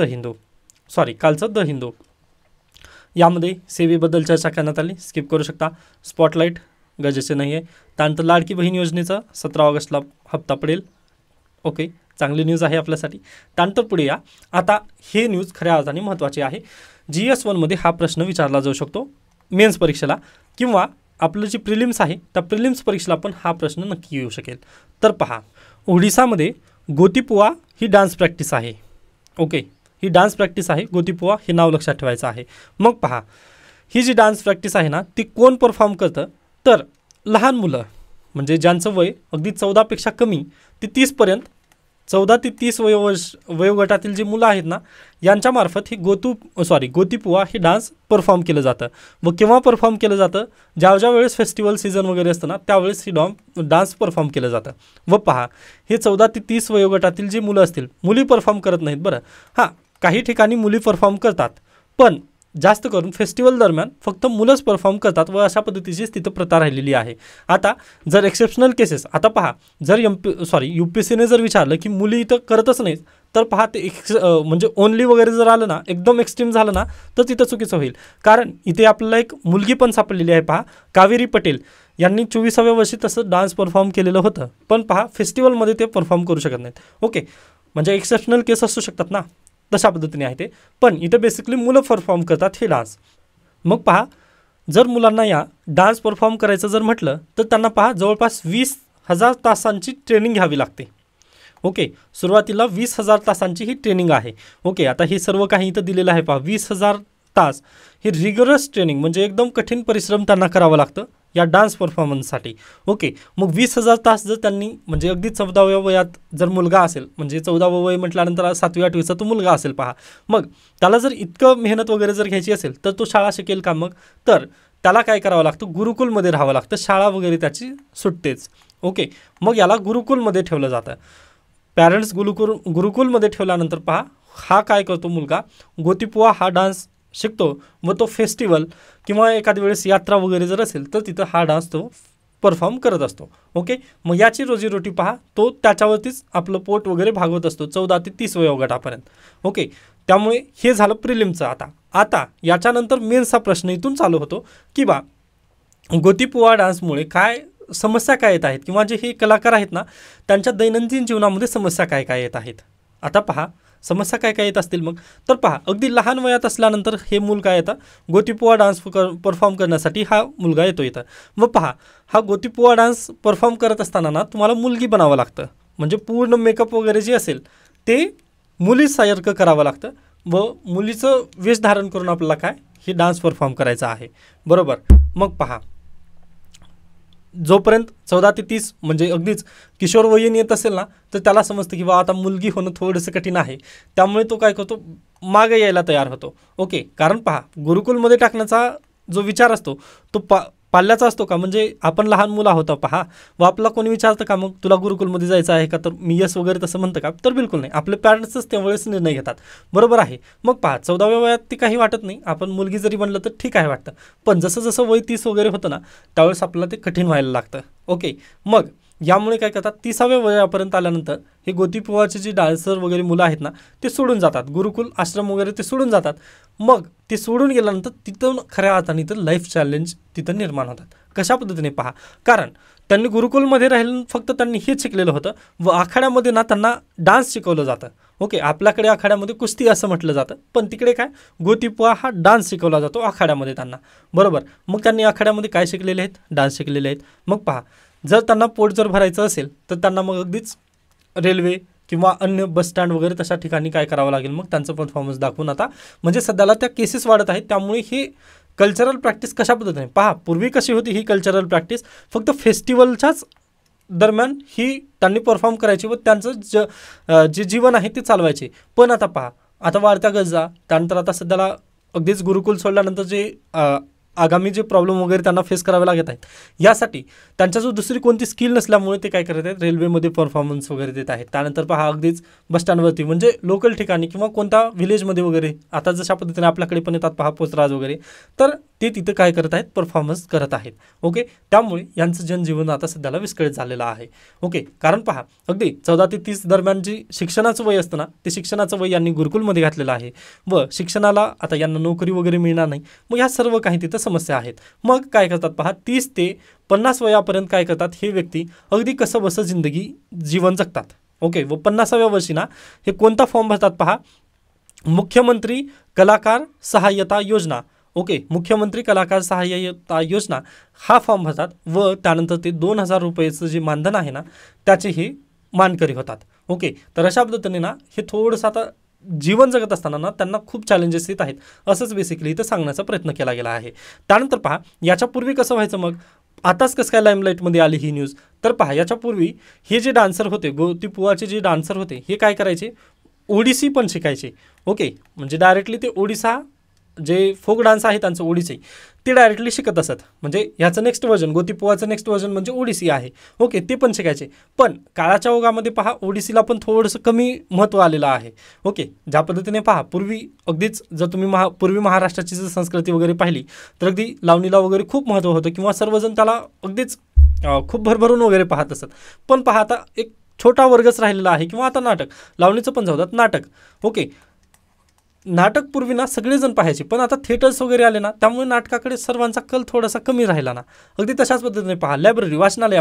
कालचं द हिंदू. यामध्ये सेवेबद्दल चर्चा करण्यात आली, स्किप करू शकता. स्पॉटलाईट गरजेचे नाही आहे. त्यानंतर लाडकी बहीण योजनेचा 17 ऑगस्टला हप्ता पडेल. ओके, चांगली न्यूज आहे आपल्यासाठी. त्यानंतर पुढे या, आता हे न्यूज खऱ्या अर्थाने महत्त्वाची आहे. GS1मध्ये हा प्रश्न विचारला जाऊ शकतो मेन्स परीक्षेला, किंवा आपलं जी प्रिलिम्स आहे त्या प्रिलिम्स परीक्षेला पण हा प्रश्न नक्की येऊ शकेल. तर पहा, ओडिसामध्ये गोतीपुवा ही डान्स प्रॅक्टिस आहे. ओके, ही डान्स प्रॅक्टिस आहे, गोतीपुवा हे नाव लक्षात ठेवायचं आहे. मग पहा, ही जी डान्स प्रॅक्टिस आहे ना, ती कोण परफॉर्म करतं, तर लहान मुलं, म्हणजे ज्यांचं वय अगदी 14पेक्षा कमी ते 30पर्यंत, 14 ते 30 वयोगटातील जी मुलं आहेत ना, यांच्यामार्फत ही गोतीपुवा ही डान्स परफॉर्म केलं जातं. व केव्हा परफॉर्म केलं जातं, ज्या वेळेस फेस्टिवल सीझन वगैरे असतं ना, त्यावेळेस ही डान्स परफॉर्म केलं जातं. व पहा, हे 14 ते 30 वयोगटातील जी मुलं असतील, मुली परफॉर्म करत नाहीत बरं. काही ठिकाणी मुली परफॉर्म करतात, पण जास्त करून फेस्टिवल दरम्यान फक्त मुलंच परफॉर्म करतात, व अशा पद्धतीचीच तिथं प्रथा राहिलेली आहे. आता जर एक्सेप्शनल केसेस, आता पहा, जर UPSCने जर विचारलं की मुली इथं करतच नाहीत, तर पहा ते म्हणजे ओनली वगैरे जर आलं ना, एकदम एक्स्ट्रीम झालं ना, तर तिथं चुकीचं होईल. कारण इथे आपल्याला एक मुलगी पण सापडलेली आहे. पहा, कावेरी पटेल यांनी 24व्या वर्षी तसं डान्स परफॉर्म केलेलं होतं, पण पहा फेस्टिवलमध्ये ते परफॉर्म करू शकत नाहीत. ओके, म्हणजे एक्सेप्शनल केस असू शकतात ना, तशा पद्धतीने आहे ते. पण इथं बेसिकली मुलं परफॉर्म करतात हे डान्स. मग पहा, जर मुलांना या डान्स परफॉर्म करायचं जर म्हटलं तर त्यांना पहा जवळपास 20,000 तासांची ट्रेनिंग घ्यावी लागते. ओके, सुरुवातीला 20,000 तासांची ही ट्रेनिंग आहे. ओके, आता हे सर्व काही इथं दिलेलं आहे पहा, 20,000 तास ही रिगरस ट्रेनिंग, म्हणजे एकदम कठीण परिश्रम त्यांना करावं लागतं या डान्स परफॉर्मन्ससाठी. ओके, मग 20,000 तास जर त्यांनी, म्हणजे अगदी 14व्या वयात जर मुलगा असेल, म्हणजे 14वं वय म्हटल्यानंतर 7वी-8वीचा तो मुलगा असेल पहा, मग त्याला जर इतकं मेहनत वगैरे जर घ्यायची असेल तर तो शाळा शिकेल का? मग तर त्याला काय करावं लागतं, गुरुकुलमध्ये राहावं लागतं. शाळा वगैरे त्याची सुटतेच. ओके, मग याला गुरुकुलमध्ये ठेवलं जातं. पॅरेंट्स गुरुकुलमध्ये ठेवल्यानंतर पहा, हा काय करतो मुलगा, गोतीपुवा हा डान्स शिकतो, व तो फेस्टिवल किंवा एखाद्या वेळेस यात्रा वगैरे जर असेल तर तिथं हा डान्स तो परफॉर्म करत असतो. ओके, मग याची रोजीरोटी पहा, तो त्याच्यावरतीच आपलं पोट वगैरे भागवत असतो 14 ते 30 वयोगटापर्यंत. ओके, त्यामुळे हे झालं प्रिलिमचं. आता याच्यानंतर मेन्सचा प्रश्न इथून चालू होतो की बा गोतीपुवा डान्समुळे काय समस्या काय येत आहेत, किंवा जे हे कलाकार आहेत ना, त्यांच्या दैनंदिन जीवनामध्ये समस्या काय काय येत आहेत. आता पहा, समस्या काय काय येत असतील मग, तर पहा, अगदी लहान वयात असल्यानंतर हे मूल काय येतं, गोतीपुवा डान्स परफॉर्म करण्यासाठी हा मुलगा येतो इथं. व पहा, हा गोतीपुवा डान्स परफॉर्म करत असताना ना तुम्हाला मुलगी बनावं लागतं, म्हणजे पूर्ण मेकअप वगैरे जे असेल ते मुलीसारखं करावं लागतं, व मुलीचं वेश धारण करून आपल्याला काय हे डान्स परफॉर्म करायचा आहे. बरोबर. मग पहा, जोपर्यंत 14 ते 30 म्हणजे अगदीच किशोरवयीन येत असेल ना, तर त्याला समजतं की बा आता मुलगी होणं थोडंसं कठीण आहे. त्यामुळे तो काय करतो, मागे यायला तयार होतो. ओके, कारण पहा गुरुकुलमध्ये टाकण्याचा जो विचार असतो तो पाल्याचा असतो का, म्हणजे आपण लहान मुलं आहोत पहा, व आपला कोणी विचारतं का मग तुला गुरुकुलमध्ये जायचं आहे का, तर मी यस वगैरे तसं म्हणतं का, तर बिलकुल नाही. आपले पॅरेंट्सच त्यावेळेस निर्णय घेतात. बरोबर आहे. मग पहा 14व्या वयात ते काही वाटत नाही, आपण मुलगी जरी म्हणलं तर ठीक आहे वाटतं. पण जसं जसं वय 30 वगैरे होतं ना, त्यावेळेस आपल्याला ते कठीण व्हायला लागतं. ओके, मग यामुळे काय करतात, 30व्या वयापर्यंत आल्यानंतर हे गोतीपुवाचे जे डान्सर वगैरे मुलं आहेत ना, ते सोडून जातात, गुरुकुल आश्रम वगैरे ते सोडून जातात. मग ते सोडून गेल्यानंतर तिथून खऱ्या अर्थाने तर लाईफ चॅलेंज तिथं निर्माण होतात. कशा पद्धतीने पहा, कारण त्यांनी गुरुकुलमध्ये राहिलं फक्त त्यांनी हेच शिकलेलं होतं, व आखाड्यामध्ये ना त्यांना डान्स शिकवलं जातं. ओके, आपल्याकडे आखाड्यामध्ये कुस्ती असं म्हटलं जातं, पण तिकडे काय गोतीपुवा हा डान्स शिकवला जातो आखाड्यामध्ये त्यांना. बरोबर, मग त्यांनी आखाड्यामध्ये काय शिकलेले आहेत, डान्स शिकलेले आहेत. मग पहा, जर त्यांना पोट जर भरायचं असेल तर त्यांना मग अगदीच रेल्वे किंवा अन्य बस स्टँड वगैरे तशा ठिकाणी काय करावं लागेल, मग त्यांचं परफॉर्मन्स दाखवून आता म्हणजे सध्याला त्या केसेस वाढत आहेत. त्यामुळे हे कल्चरल प्रॅक्टिस कशा पद्धतीने पहा, पूर्वी कशी होती ही कल्चरल प्रॅक्टिस, फक्त फेस्टिवलच्याच दरम्यान ही त्यांनी परफॉर्म करायची व त्यांचं जे जीवन आहे ते चालवायचे. पण आता पहा, आता वाढत्या गरजा, त्यानंतर आता सध्याला अगदीच गुरुकुल सोडल्यानंतर जे आगामी जे प्रॉब्लेम वगैरे त्यांना फेस करावे लागत आहेत, यासाठी त्यांच्याजवळ दुसरी कोणती स्किल नसल्यामुळे ते काय करत आहेत, रेल्वेमध्ये परफॉर्मन्स वगैरे देत आहेत. त्यानंतर पहा अगदीच बस स्टँडवरती म्हणजे लोकल ठिकाणी किंवा कोणत्या विलेजमध्ये वगैरे, आता जशा पद्धतीने आपल्याकडे पण येतात पहा पोचराज वगैरे, तर ते तिथं काय करत आहेत, परफॉर्मन्स करत आहेत. ओके, त्यामुळे यांचं जनजीवन आता सध्याला विस्कळीत झालेलं आहे. ओके, कारण पहा अगदी 14 ते 30 दरम्यान जी शिक्षणाचं वय असतं ना, ते शिक्षणाचं वय यांनी गुरुकुलमध्ये घातलेलं आहे व शिक्षणाला आता यांना नोकरी वगैरे मिळणार नाही. मग ह्या सर्व काही तिथं समस्या आहेत. मग काय करतात पहा, 30 ते 50 वयापर्यंत काय करतात हे व्यक्ती, अगदी कसं बसं जिंदगी जीवन जगतात. ओके, व 50व्या वर्षी ना हे कोणता फॉर्म भरतात पहा, मुख्यमंत्री कलाकार सहाय्यता योजना. ओके, मुख्यमंत्री कलाकार सहाय्यता योजना हा फॉर्म भरतात व त्यानंतर ते 2000 रुपयेचं जे मानधन आहे ना, त्याचे हे मानकरी होतात. ओके, तर अशा पद्धतीने ना हे थोडंसं आता जीवन जगत असताना ना त्यांना खूप चॅलेंजेस येत आहेत, असंच बेसिकली इथं सांगण्याचा प्रयत्न केला गेला आहे. त्यानंतर पहा, याच्यापूर्वी कसं व्हायचं, मग आताच कसं काय लाईमलाईटमध्ये आली ही न्यूज, तर पहा याच्यापूर्वी हे जे डान्सर होते, गोतीपुवाचे जे डान्सर होते, हे काय करायचे, ओडिसी पण शिकायचे. ओके, म्हणजे डायरेक्टली ते ओडिसा जे फोक डान्स आहे त्यांचं ओडिसी, ते डायरेक्टली शिकत असत. म्हणजे ह्याचं नेक्स्ट व्हर्जन, गोतीपुवाचं नेक्स्ट व्हर्जन म्हणजे ओडिसी आहे. ओके, ते पण शिकायचे. पण काळाच्या ओघामध्ये पहा ओडिसीला पण थोडंसं कमी महत्त्व आलेलं आहे. ओके, ज्या पद्धतीने पहा पूर्वी अगदीच जर तुम्ही पूर्वी महाराष्ट्राची जर संस्कृती वगैरे पाहिली तर अगदी लावणीला वगैरे खूप महत्त्व होतं किंवा सर्वजण त्याला अगदीच खूप भरभरून वगैरे पाहत असत. पण पहा आता एक छोटा वर्गच राहिलेला आहे. किंवा आता नाटक, लावणीचं पण जाऊ द्यात, नाटक. ओके, नाटक पूर्वी ना सगळेजण पाहायचे, पण आता थिएटर्स वगैरे आले ना, त्यामुळे नाटकाकडे सर्वांचा कल थोडासा कमी राहिला ना. अगदी तशाच पद्धतीने पहा, लायब्ररी, वाचनालय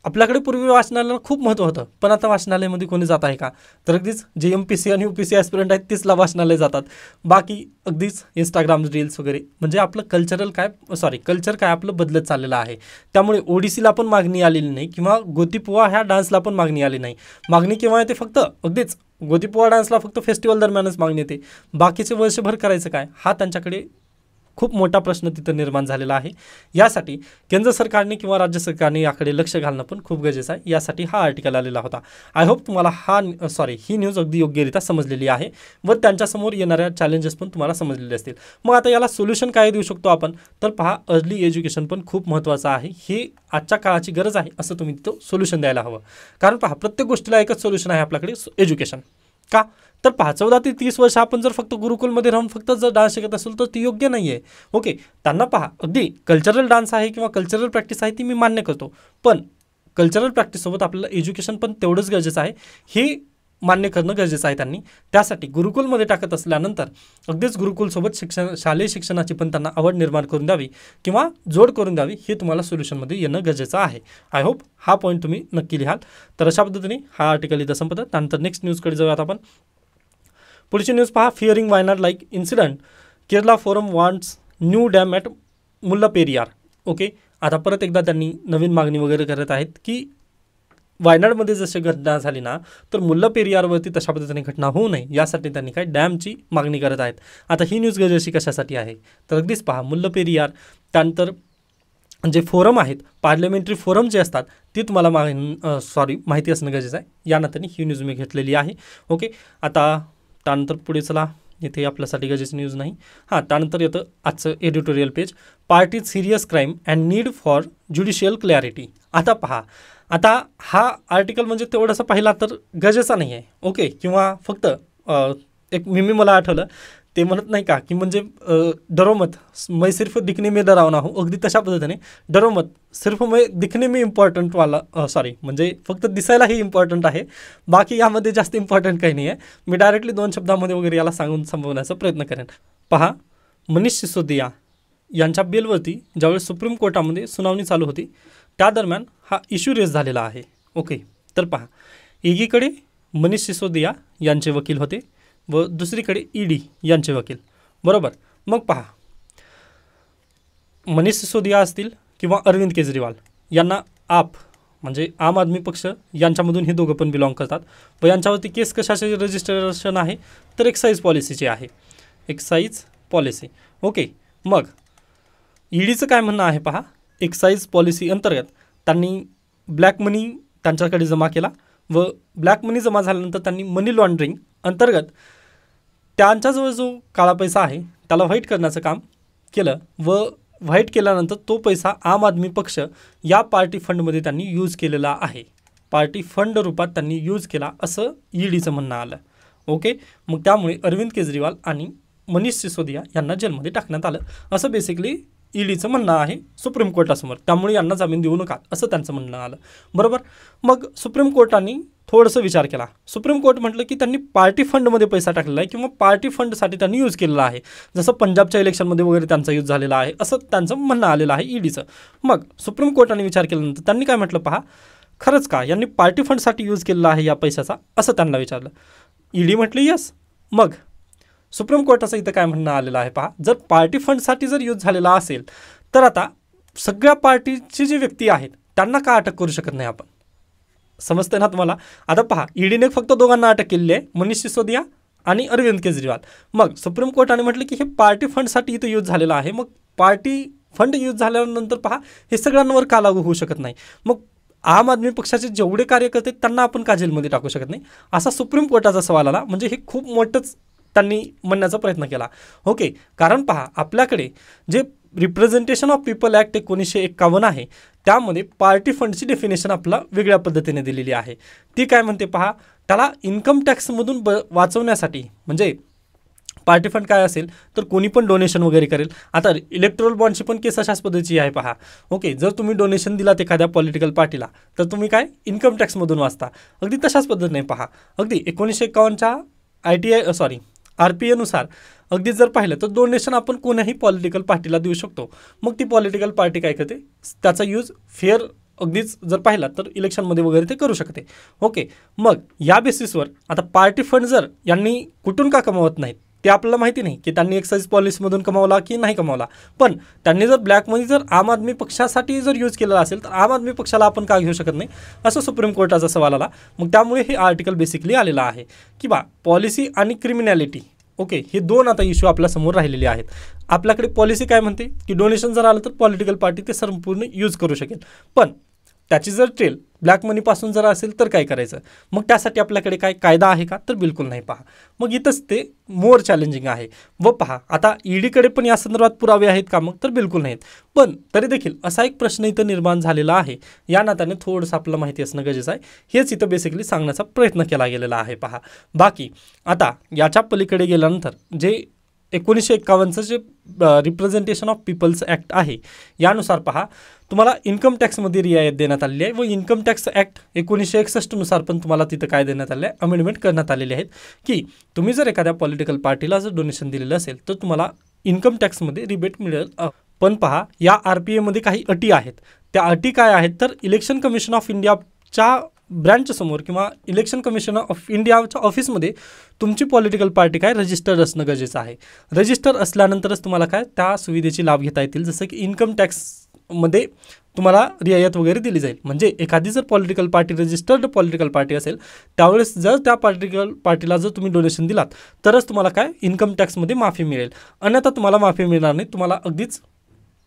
आपल्याकडे पूर्वी वाचनालयाला खूप महत्त्व होतं, पण आता वाचनालयामध्ये कोणी जात आहे का, तर अगदीच जे MPC आणि UPC ॲस्पिरंट आहेत तेच वाचनालय जातात. बाकी अगदीच इंस्टाग्राम रील्स वगैरे, म्हणजे आपलं कल्चर काय आपलं बदलत चाललेलं आहे. त्यामुळे ओडिसीला पण मागणी आलेली नाही किंवा गोतीपुवा ह्या डान्सला पण मागणी आली नाही. मागणी केव्हा येते, फक्त अगदीच गोतीपुवा डान्सला फक्त फेस्टिवल दरम्यानच मागणी येते. बाकीचे वर्षभर करायचं काय, हा त्यांच्याकडे खूप मोठा प्रश्न तिथं निर्माण झालेला आहे. यासाठी केंद्र सरकारने किंवा राज्य सरकारने याकडे लक्ष घालणं पण खूप गरजेचं आहे. यासाठी हा आर्टिकल आलेला होता. आय होप तुम्हाला ही न्यूज अगदी योग्यरित्या समजलेली आहे व त्यांच्यासमोर येणाऱ्या चॅलेंजेस पण तुम्हाला समजलेले असतील. मग आता याला सोल्युशन काय देऊ शकतो आपण, तर पहा अर्ली एज्युकेशन पण खूप महत्त्वाचं आहे. हे आजच्या काळाची गरज आहे, असं तुम्ही तिथं सोल्युशन द्यायला हवं. कारण पहा प्रत्येक गोष्टीला एकच सोल्युशन आहे आपल्याकडे, एज्युकेशन. का, तर पहा 14 ते 30 वर्ष आपण जर फक्त गुरुकुलमध्ये राहून फक्त जर डान्स शिकत असेल तर ती योग्य नाही आहे. ओके, त्यांना पहा अगदी कल्चरल डान्स आहे किंवा कल्चरल प्रॅक्टिस आहे ती मी मान्य करतो, पण कल्चरल प्रॅक्टिससोबत आपल्याला एज्युकेशन पण तेवढंच गरजेचं आहे, हे मान्य करणं गरजेचं आहे त्यांनी. त्यासाठी गुरुकुलमध्ये टाकत असल्यानंतर अगदीच गुरुकुलसोबत शालेय शिक्षणाची पण त्यांना आवड निर्माण करून द्यावी किंवा जोड करून द्यावी, हे तुम्हाला सोल्युशनमध्ये येणं गरजेचं आहे. आय होप हा पॉईंट तुम्ही नक्की लिहाल. तर अशा पद्धतीने हा आर्टिकल इथं संपतं. त्यानंतर नेक्स्ट न्यूजकडे जाऊयात आपण. पुढची न्यूज पहा, fearing Wayanad like incident, Kerala forum wants new dam at Mullaperiyar. Okay, आता परत एकदा त्यांनी नवीन मागणी वगैरे करत आहेत की वायनाडमध्ये जशी घटना झाली ना, तर मुल्लापेरियारवरती तशा पद्धतीने घटना होऊ नये यासाठी त्यांनी काय डॅमची मागणी करत आहेत. आता ही न्यूज गरजेची कशासाठी आहे, तर अगदीच पहा मुल्लापेरियार, त्यानंतर जे फोरम आहेत, पार्लमेंटरी फोरम जे असतात ती तुम्हाला माहिती असणं गरजेचं आहे. या नात्याने ही न्यूज मी घेतलेली आहे. ओके, आता त्यानंतर पुढे चला, इथे आपल्यासाठी गरजेची न्यूज नाही. त्यानंतर येतं आजचं editorial page, parties serious crime and need for judicial clarity. आता पहा, आता हा आर्टिकल म्हणजे तेवढंसं पाहिला तर गरजेचा नाही आहे. ओके, किंवा फक्त एक मला आठवलं ते म्हणत नाही का की म्हणजे डरो मत, मैं सिर्फ दिखने में डरावना हूँ, अगदी तशा पद्धतीने डरो मत, सिर्फ मैं दिखने में इम्पॉर्टंट वाला म्हणजे फक्त दिसायलाही इम्पॉर्टंट आहे, बाकी यामध्ये जास्त इम्पॉर्टंट काही नाही आहे. मी डायरेक्टली 2 शब्दामध्ये वगैरे याला सांगून संपवण्याचा प्रयत्न करेन. पहा, मनीष सिसोदिया यांच्या बेलवरती ज्यावेळेस सुप्रीम कोर्टामध्ये सुनावणी चालू होती त्या दरम्यान हा इश्यू रेज झालेला आहे. ओके, तर पहा, एकीकडे मनीष सिसोदिया यांचे वकील होते व दुसरीकडे ईडी यांचे वकील, बरोबर. मग पहा, मनीष सिसोदिया असतील किंवा अरविंद केजरीवाल यांना म्हणजे आम आदमी पक्ष यांच्यामधून हे दोघं पण बिलॉंग करतात व यांच्यावरती केस कशाचे रजिस्ट्रेशन आहे तर एक्साईज पॉलिसीची आहे, एक्साईज पॉलिसी. ओके, मग ईडीचं काय म्हणणं आहे पहा, एक्साईज पॉलिसी अंतर्गत त्यांनी ब्लॅक मनी त्यांच्याकडे जमा केला व ब्लॅक मनी जमा झाल्यानंतर त्यांनी मनी लॉन्ड्रिंग अंतर्गत त्यांच्याजवळ जो काळा पैसा आहे त्याला व्हाईट करण्याचं काम केलं व व्हाईट केल्यानंतर तो पैसा आम आदमी पक्ष या पार्टी फंडमध्ये त्यांनी यूज केलेला आहे, पार्टी फंड रूपात त्यांनी यूज केला असं ईडीचं म्हणणं आलं. ओके, मग त्यामुळे अरविंद केजरीवाल आणि मनीष सिसोदिया यांना जेलमध्ये टाकण्यात आलं असं बेसिकली ईडीचं म्हणणं आहे सुप्रीम कोर्टासमोर. त्यामुळे यांना जामीन देऊ नका असं त्यांचं म्हणणं आलं, बरोबर. मग सुप्रीम कोर्टाने थोडंसं विचार केला. सुप्रीम कोर्ट म्हटलं की त्यांनी पार्टी फंडमध्ये पैसा टाकलेला आहे किंवा पार्टी फंडसाठी त्यांनी यूज केलेला आहे, जसं पंजाबच्या इलेक्शनमध्ये वगैरे त्यांचा यूज झालेला आहे असं त्यांचं म्हणणं आलेलं आहे ईडीचं. मग सुप्रीम कोर्टाने विचार केल्यानंतर त्यांनी काय म्हटलं, पहा, खरंच का यांनी पार्टी फंडसाठी यूज केलेला आहे या पैशाचा असं त्यांना विचारलं. ईडी म्हटलं यस. मग सुप्रीम कोर्टाचं इथं काय म्हणणं आलेलं आहे पहा, जर पार्टी फंडसाठी जर यूज झालेला असेल तर आता सगळ्या पार्टीची जी व्यक्ती आहेत त्यांना का अटक करू शकत नाही आपण, समजते ना तुम्हाला. आता पहा, ईडीने फक्त दोघांना अटक केलेली आहे, मनीष सिसोदिया आणि अरविंद केजरीवाल. मग सुप्रीम कोर्टाने म्हटलं की हे पार्टी फंडसाठी इथं यूज झालेलं आहे, मग पार्टी फंड यूज झाल्यानंतर पहा हे सगळ्यांवर का लागू होऊ शकत नाही, मग आम आदमी पक्षाचे जेवढे कार्यकर्ते त्यांना आपण का जेलमध्ये टाकू शकत नाही असा सुप्रीम कोर्टाचा सवाल आला. म्हणजे हे खूप मोठंच त्यांनी म्हणण्याचा प्रयत्न केला. ओके, कारण पहा, आपल्याकडे जे रिप्रेझेंटेशन ऑफ पीपल ॲक्ट 1951 आहे त्यामध्ये पार्टी फंडची डेफिनेशन आपला वेगळ्या पद्धतीने दिलेली आहे. ती काय म्हणते पहा, त्याला इन्कम टॅक्समधून वाचवण्यासाठी, म्हणजे पार्टी फंड काय असेल तर कोणी पण डोनेशन वगैरे करेल. आता इलेक्ट्रोल बॉन्डची पण केस अशाच पद्धतीची आहे पहा. ओके, जर तुम्ही डोनेशन दिलात एखाद्या पॉलिटिकल पार्टीला तर तुम्ही काय इन्कम टॅक्समधून वाचता, अगदी तशाच पद्धतीने पहा. अगदी 1951च्या RPA अगदी जर पाहिलं तर डोनेशन आपण कोणाही पॉलिटिकल पार्टीला देऊ शकतो. मग ती पॉलिटिकल पार्टी काय करते, त्याचा यूज फेअर अगदीच जर पाहिला तर इलेक्शनमध्ये वगैरे ते करू शकते. ओके, मग या बेसिसवर आता पार्टी फंड जर यांनी कुठून का कमावत नाहीत ते आपल्याला माहिती नाही की त्यांनी एक्साईज पॉलिसीमधून कमावला की नाही कमावला, पण त्यांनी जर ब्लॅक मनी जर आम आदमी पक्षासाठी जर यूज केलेला असेल तर आम आदमी पक्षाला आपण का घेऊ शकत नाही असं सुप्रीम कोर्टाचा सवाल आला. मग त्यामुळे हे आर्टिकल बेसिकली आलेलं आहे की पॉलिसी आणि क्रिमिनॅलिटी. ओके, हे दोन आता इश्यू आपल्यासमोर राहिलेले आहेत. आपल्याकडे पॉलिसी काय म्हणते की डोनेशन जर आलं तर पॉलिटिकल पार्टी ते संपूर्ण यूज करू शकेल, पण त्याची जर ट्रेल ब्लॅक मनीपासून जर असेल तर काय करायचं, मग त्यासाठी आपल्याकडे काय कायदा आहे का तर बिलकुल नाही. पहा, मग इथंच ते मोर चॅलेंजिंग आहे. व पहा, आता ईडीकडे पण या संदर्भात पुरावे आहेत का, मग तर बिलकुल नाहीत. पण तरी देखील असा एक प्रश्न इथं निर्माण झालेला आहे, या नात्याने थोडंसं आपल्याला माहिती असणं गरजेचं आहे. हेच इथं बेसिकली सांगण्याचा प्रयत्न केला गेलेला आहे. पहा, बाकी आता याच्या पलीकडे गेल्यानंतर जे 1951चं जे रिप्रेझेंटेशन ऑफ पीपल्स ॲक्ट आहे यानुसार पहा, तुम्हाला इन्कम टॅक्समध्ये रियायत देण्यात आलेली आहे व इन्कम टॅक्स ॲक्ट 1961 पण तुम्हाला तिथं काय देण्यात आलं आहे, अमेंडमेंट करण्यात आलेले आहेत की तुम्ही जर एखाद्या पॉलिटिकल पार्टीला जर डोनेशन दिलेलं असेल तर तुम्हाला इन्कम टॅक्समध्ये रिबेट मिळेल. पण पहा, या RPAमध्ये काही अटी आहेत. त्या अटी काय आहेत तर इलेक्शन कमिशन ऑफ इंडियाच्या ब्रँचसमोर किंवा इलेक्शन कमिशन ऑफ इंडियाच्या ऑफिसमध्ये तुमची पॉलिटिकल पार्टी काय रजिस्टर्ड असणं गरजेचं आहे. रजिस्टर असल्यानंतरच तुम्हाला काय त्या सुविधेची लाभ घेता येतील, जसं की इन्कम टॅक्समध्ये तुम्हाला रियायत वगैरे दिली जाईल. म्हणजे एखादी जर political party registered political party असेल त्यावेळेस जर त्या पॉलिटिकल पार्टीला जर तुम्ही डोनेशन दिलात तरच तुम्हाला काय इन्कम टॅक्समध्ये माफी मिळेल, अन्यथा तुम्हाला माफी मिळणार नाही. तुम्हाला अगदीच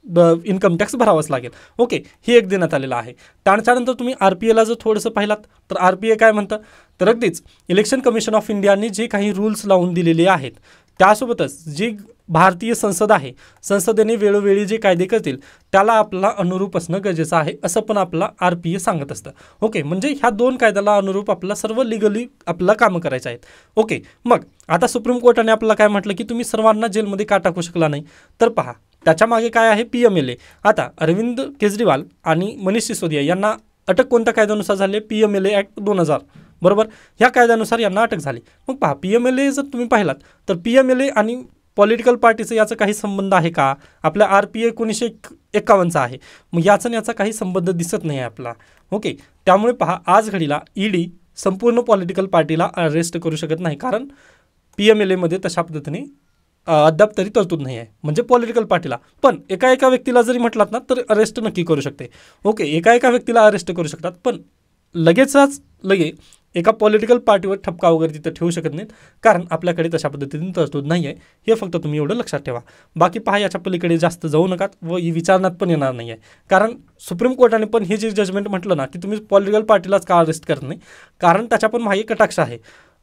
इन्कम टॅक्स भरावाच लागेल. ओके, हे एक देण्यात आलेलं आहे. त्यानंतर तुम्ही RPAला जर थोडंसं पाहिलात तर RPA काय म्हणतं, तर अगदीच इलेक्शन कमिशन ऑफ इंडियाने जे काही रूल्स लावून दिलेले आहेत त्यासोबतच जी भारतीय संसद आहे, संसदेने वेळोवेळी जे कायदे करतील त्याला आपल्याला अनुरूप असणं गरजेचं आहे, असं पण आपला RPA सांगत असतं. ओके, म्हणजे ह्या 2 कायद्याला अनुरूप आपल्याला सर्व लिगली आपल्याला कामं करायचं आहेत. ओके, मग आता सुप्रीम कोर्टाने आपल्याला काय म्हटलं की तुम्ही सर्वांना जेलमध्ये का टाकू शकला नाही, तर पहा त्याच्या मागे काय आहे, PMLA. आता अरविंद केजरीवाल आणि मनीष सिसोदिया यांना अटक कोणत्या कायद्यानुसार झाली, PMLA ॲक्ट 2000, बरोबर, ह्या कायद्यानुसार यांना अटक झाली. मग पहा PMLA जर तुम्ही पाहिलात तर PMLA आणि पॉलिटिकल पार्टीचं याचा काही संबंध आहे का, आपल्या RPA 1951चा आहे, मग याचा आणि याचा काही संबंध दिसत नाही आहे आपला. ओके, त्यामुळे पहा आज घडीला ED संपूर्ण पॉलिटिकल पार्टीला अरेस्ट करू शकत नाही, कारण PMLA मध्ये तशा पद्धतीने अद्याप तरी तरतूद नाही आहे, म्हणजे पॉलिटिकल पार्टीला. पण एका व्यक्तीला जरी म्हटलात ना तर अरेस्ट नक्की करू शकते. ओके, एका व्यक्तीला अरेस्ट करू शकतात, पण लगेचच एका पॉलिटिकल पार्टीवर ठपका वगैरे तिथं ठेवू शकत नाहीत, कारण आपल्याकडे तशा पद्धतीने तरतूद नाही आहे. हे फक्त तुम्ही एवढं लक्षात ठेवा. बाकी पहा याच्या पलीकडे जास्त जाऊ नकात व विचारण्यात पण येणार नाही आहे, कारण सुप्रीम कोर्टाने पण हे जे जजमेंट म्हटलं ना की तुम्ही पॉलिटिकल पार्टीलाच का अरेस्ट करत नाही, कारण त्याच्या पण मागे कटाक्ष आहे.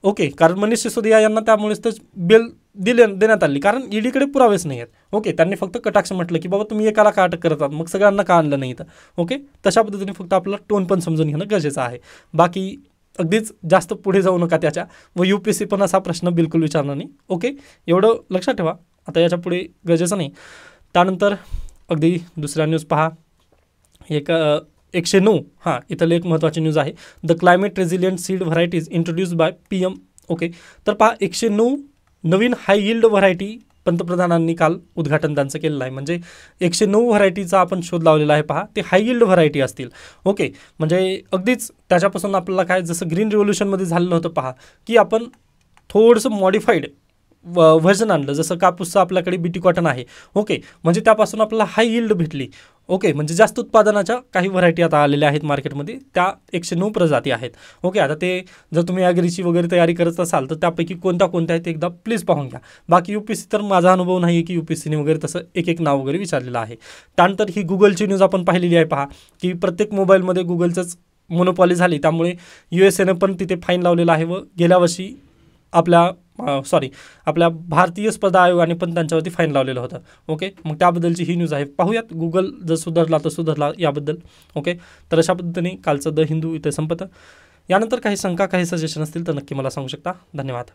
ओके, कारण मनीष सिसोदिया यांना त्यामुळेच तर बेल देण्यात आली, कारण EDकडे पुरावेच नाही आहेत. ओके, त्यांनी फक्त कटाक्ष म्हटलं की बाबा तुम्ही एकाला का अटक करतात, मग सगळ्यांना का आणलं नाही तर. ओके, तशा पद्धतीने फक्त आपल्याला टोन पण समजून घेणं गरजेचं आहे. बाकी अगदीच जास्त पुढे जाऊ नका त्याच्या, व UPSC पण असा प्रश्न बिलकुल विचारणार नाही. ओके, एवढं लक्षात ठेवा, आता याच्या पुढे गरजेचं नाही. त्यानंतर अगदी दुसऱ्या न्यूज पहा, 109, हां इथं एक महत्त्वाची न्यूज आहे, the climate resilient seed varieties introduce by PM. Okay, तर पहा 109 नवीन हाय यील्ड व्हरायटी पंतप्रधानांनी काल उद्घाटन त्यांचं केलेलं आहे. म्हणजे 109 व्हरायटीचा आपण शोध लावलेला आहे. पहा ते हाय यील्ड व्हरायटी असतील. ओके, म्हणजे अगदीच त्याच्यापासून आपल्याला काय जसं ग्रीन रिव्होल्यूशनमध्ये झालेलं होतं पहा, की आपण थोडंसं मॉडिफाईड व्हर्जन आणलं, जसं कापूसचं आपल्याकडे BT कॉटन आहे. ओके, म्हणजे त्यापासून आपल्याला हाय यील्ड भेटली. ओके, म्हणजे जास्त उत्पादनाच्या काही व्हरायटी आता आलेल्या आहेत मार्केटमध्ये, त्या 109 प्रजाती आहेत. ओके, आता ते जर तुम्ही ॲग्रीची वगैरे तयारी करत असाल तर त्यापैकी कोणत्या आहेत ते एकदा प्लीज पाहून घ्या. बाकी UPSC तर माझा अनुभव नाही आहे की UPSCने वगैरे तसं एक नाव वगैरे विचारलेलं आहे. त्यानंतर ही गुगलची न्यूज आपण पाहिलेली आहे. पहा की प्रत्येक मोबाईलमध्ये गुगलचंच मोनोपॉली झाली, त्यामुळे USAने पण तिथे फाईन लावलेला आहे व गेल्या वर्षी आपल्या भारतीय स्पर्धा आयोगाने पण त्यांच्यावरती फाईन लावलेलं होतं. ओके, मग त्याबद्दलची ही न्यूज आहे. पाहूयात गुगल जर सुधारला तर सुधारला याबद्दल. ओके, तर अशा पद्धतीने कालचं द हिंदू इथे संपतं. यानंतर काही शंका काही सजेशन असतील तर नक्की मला सांगू शकता. धन्यवाद.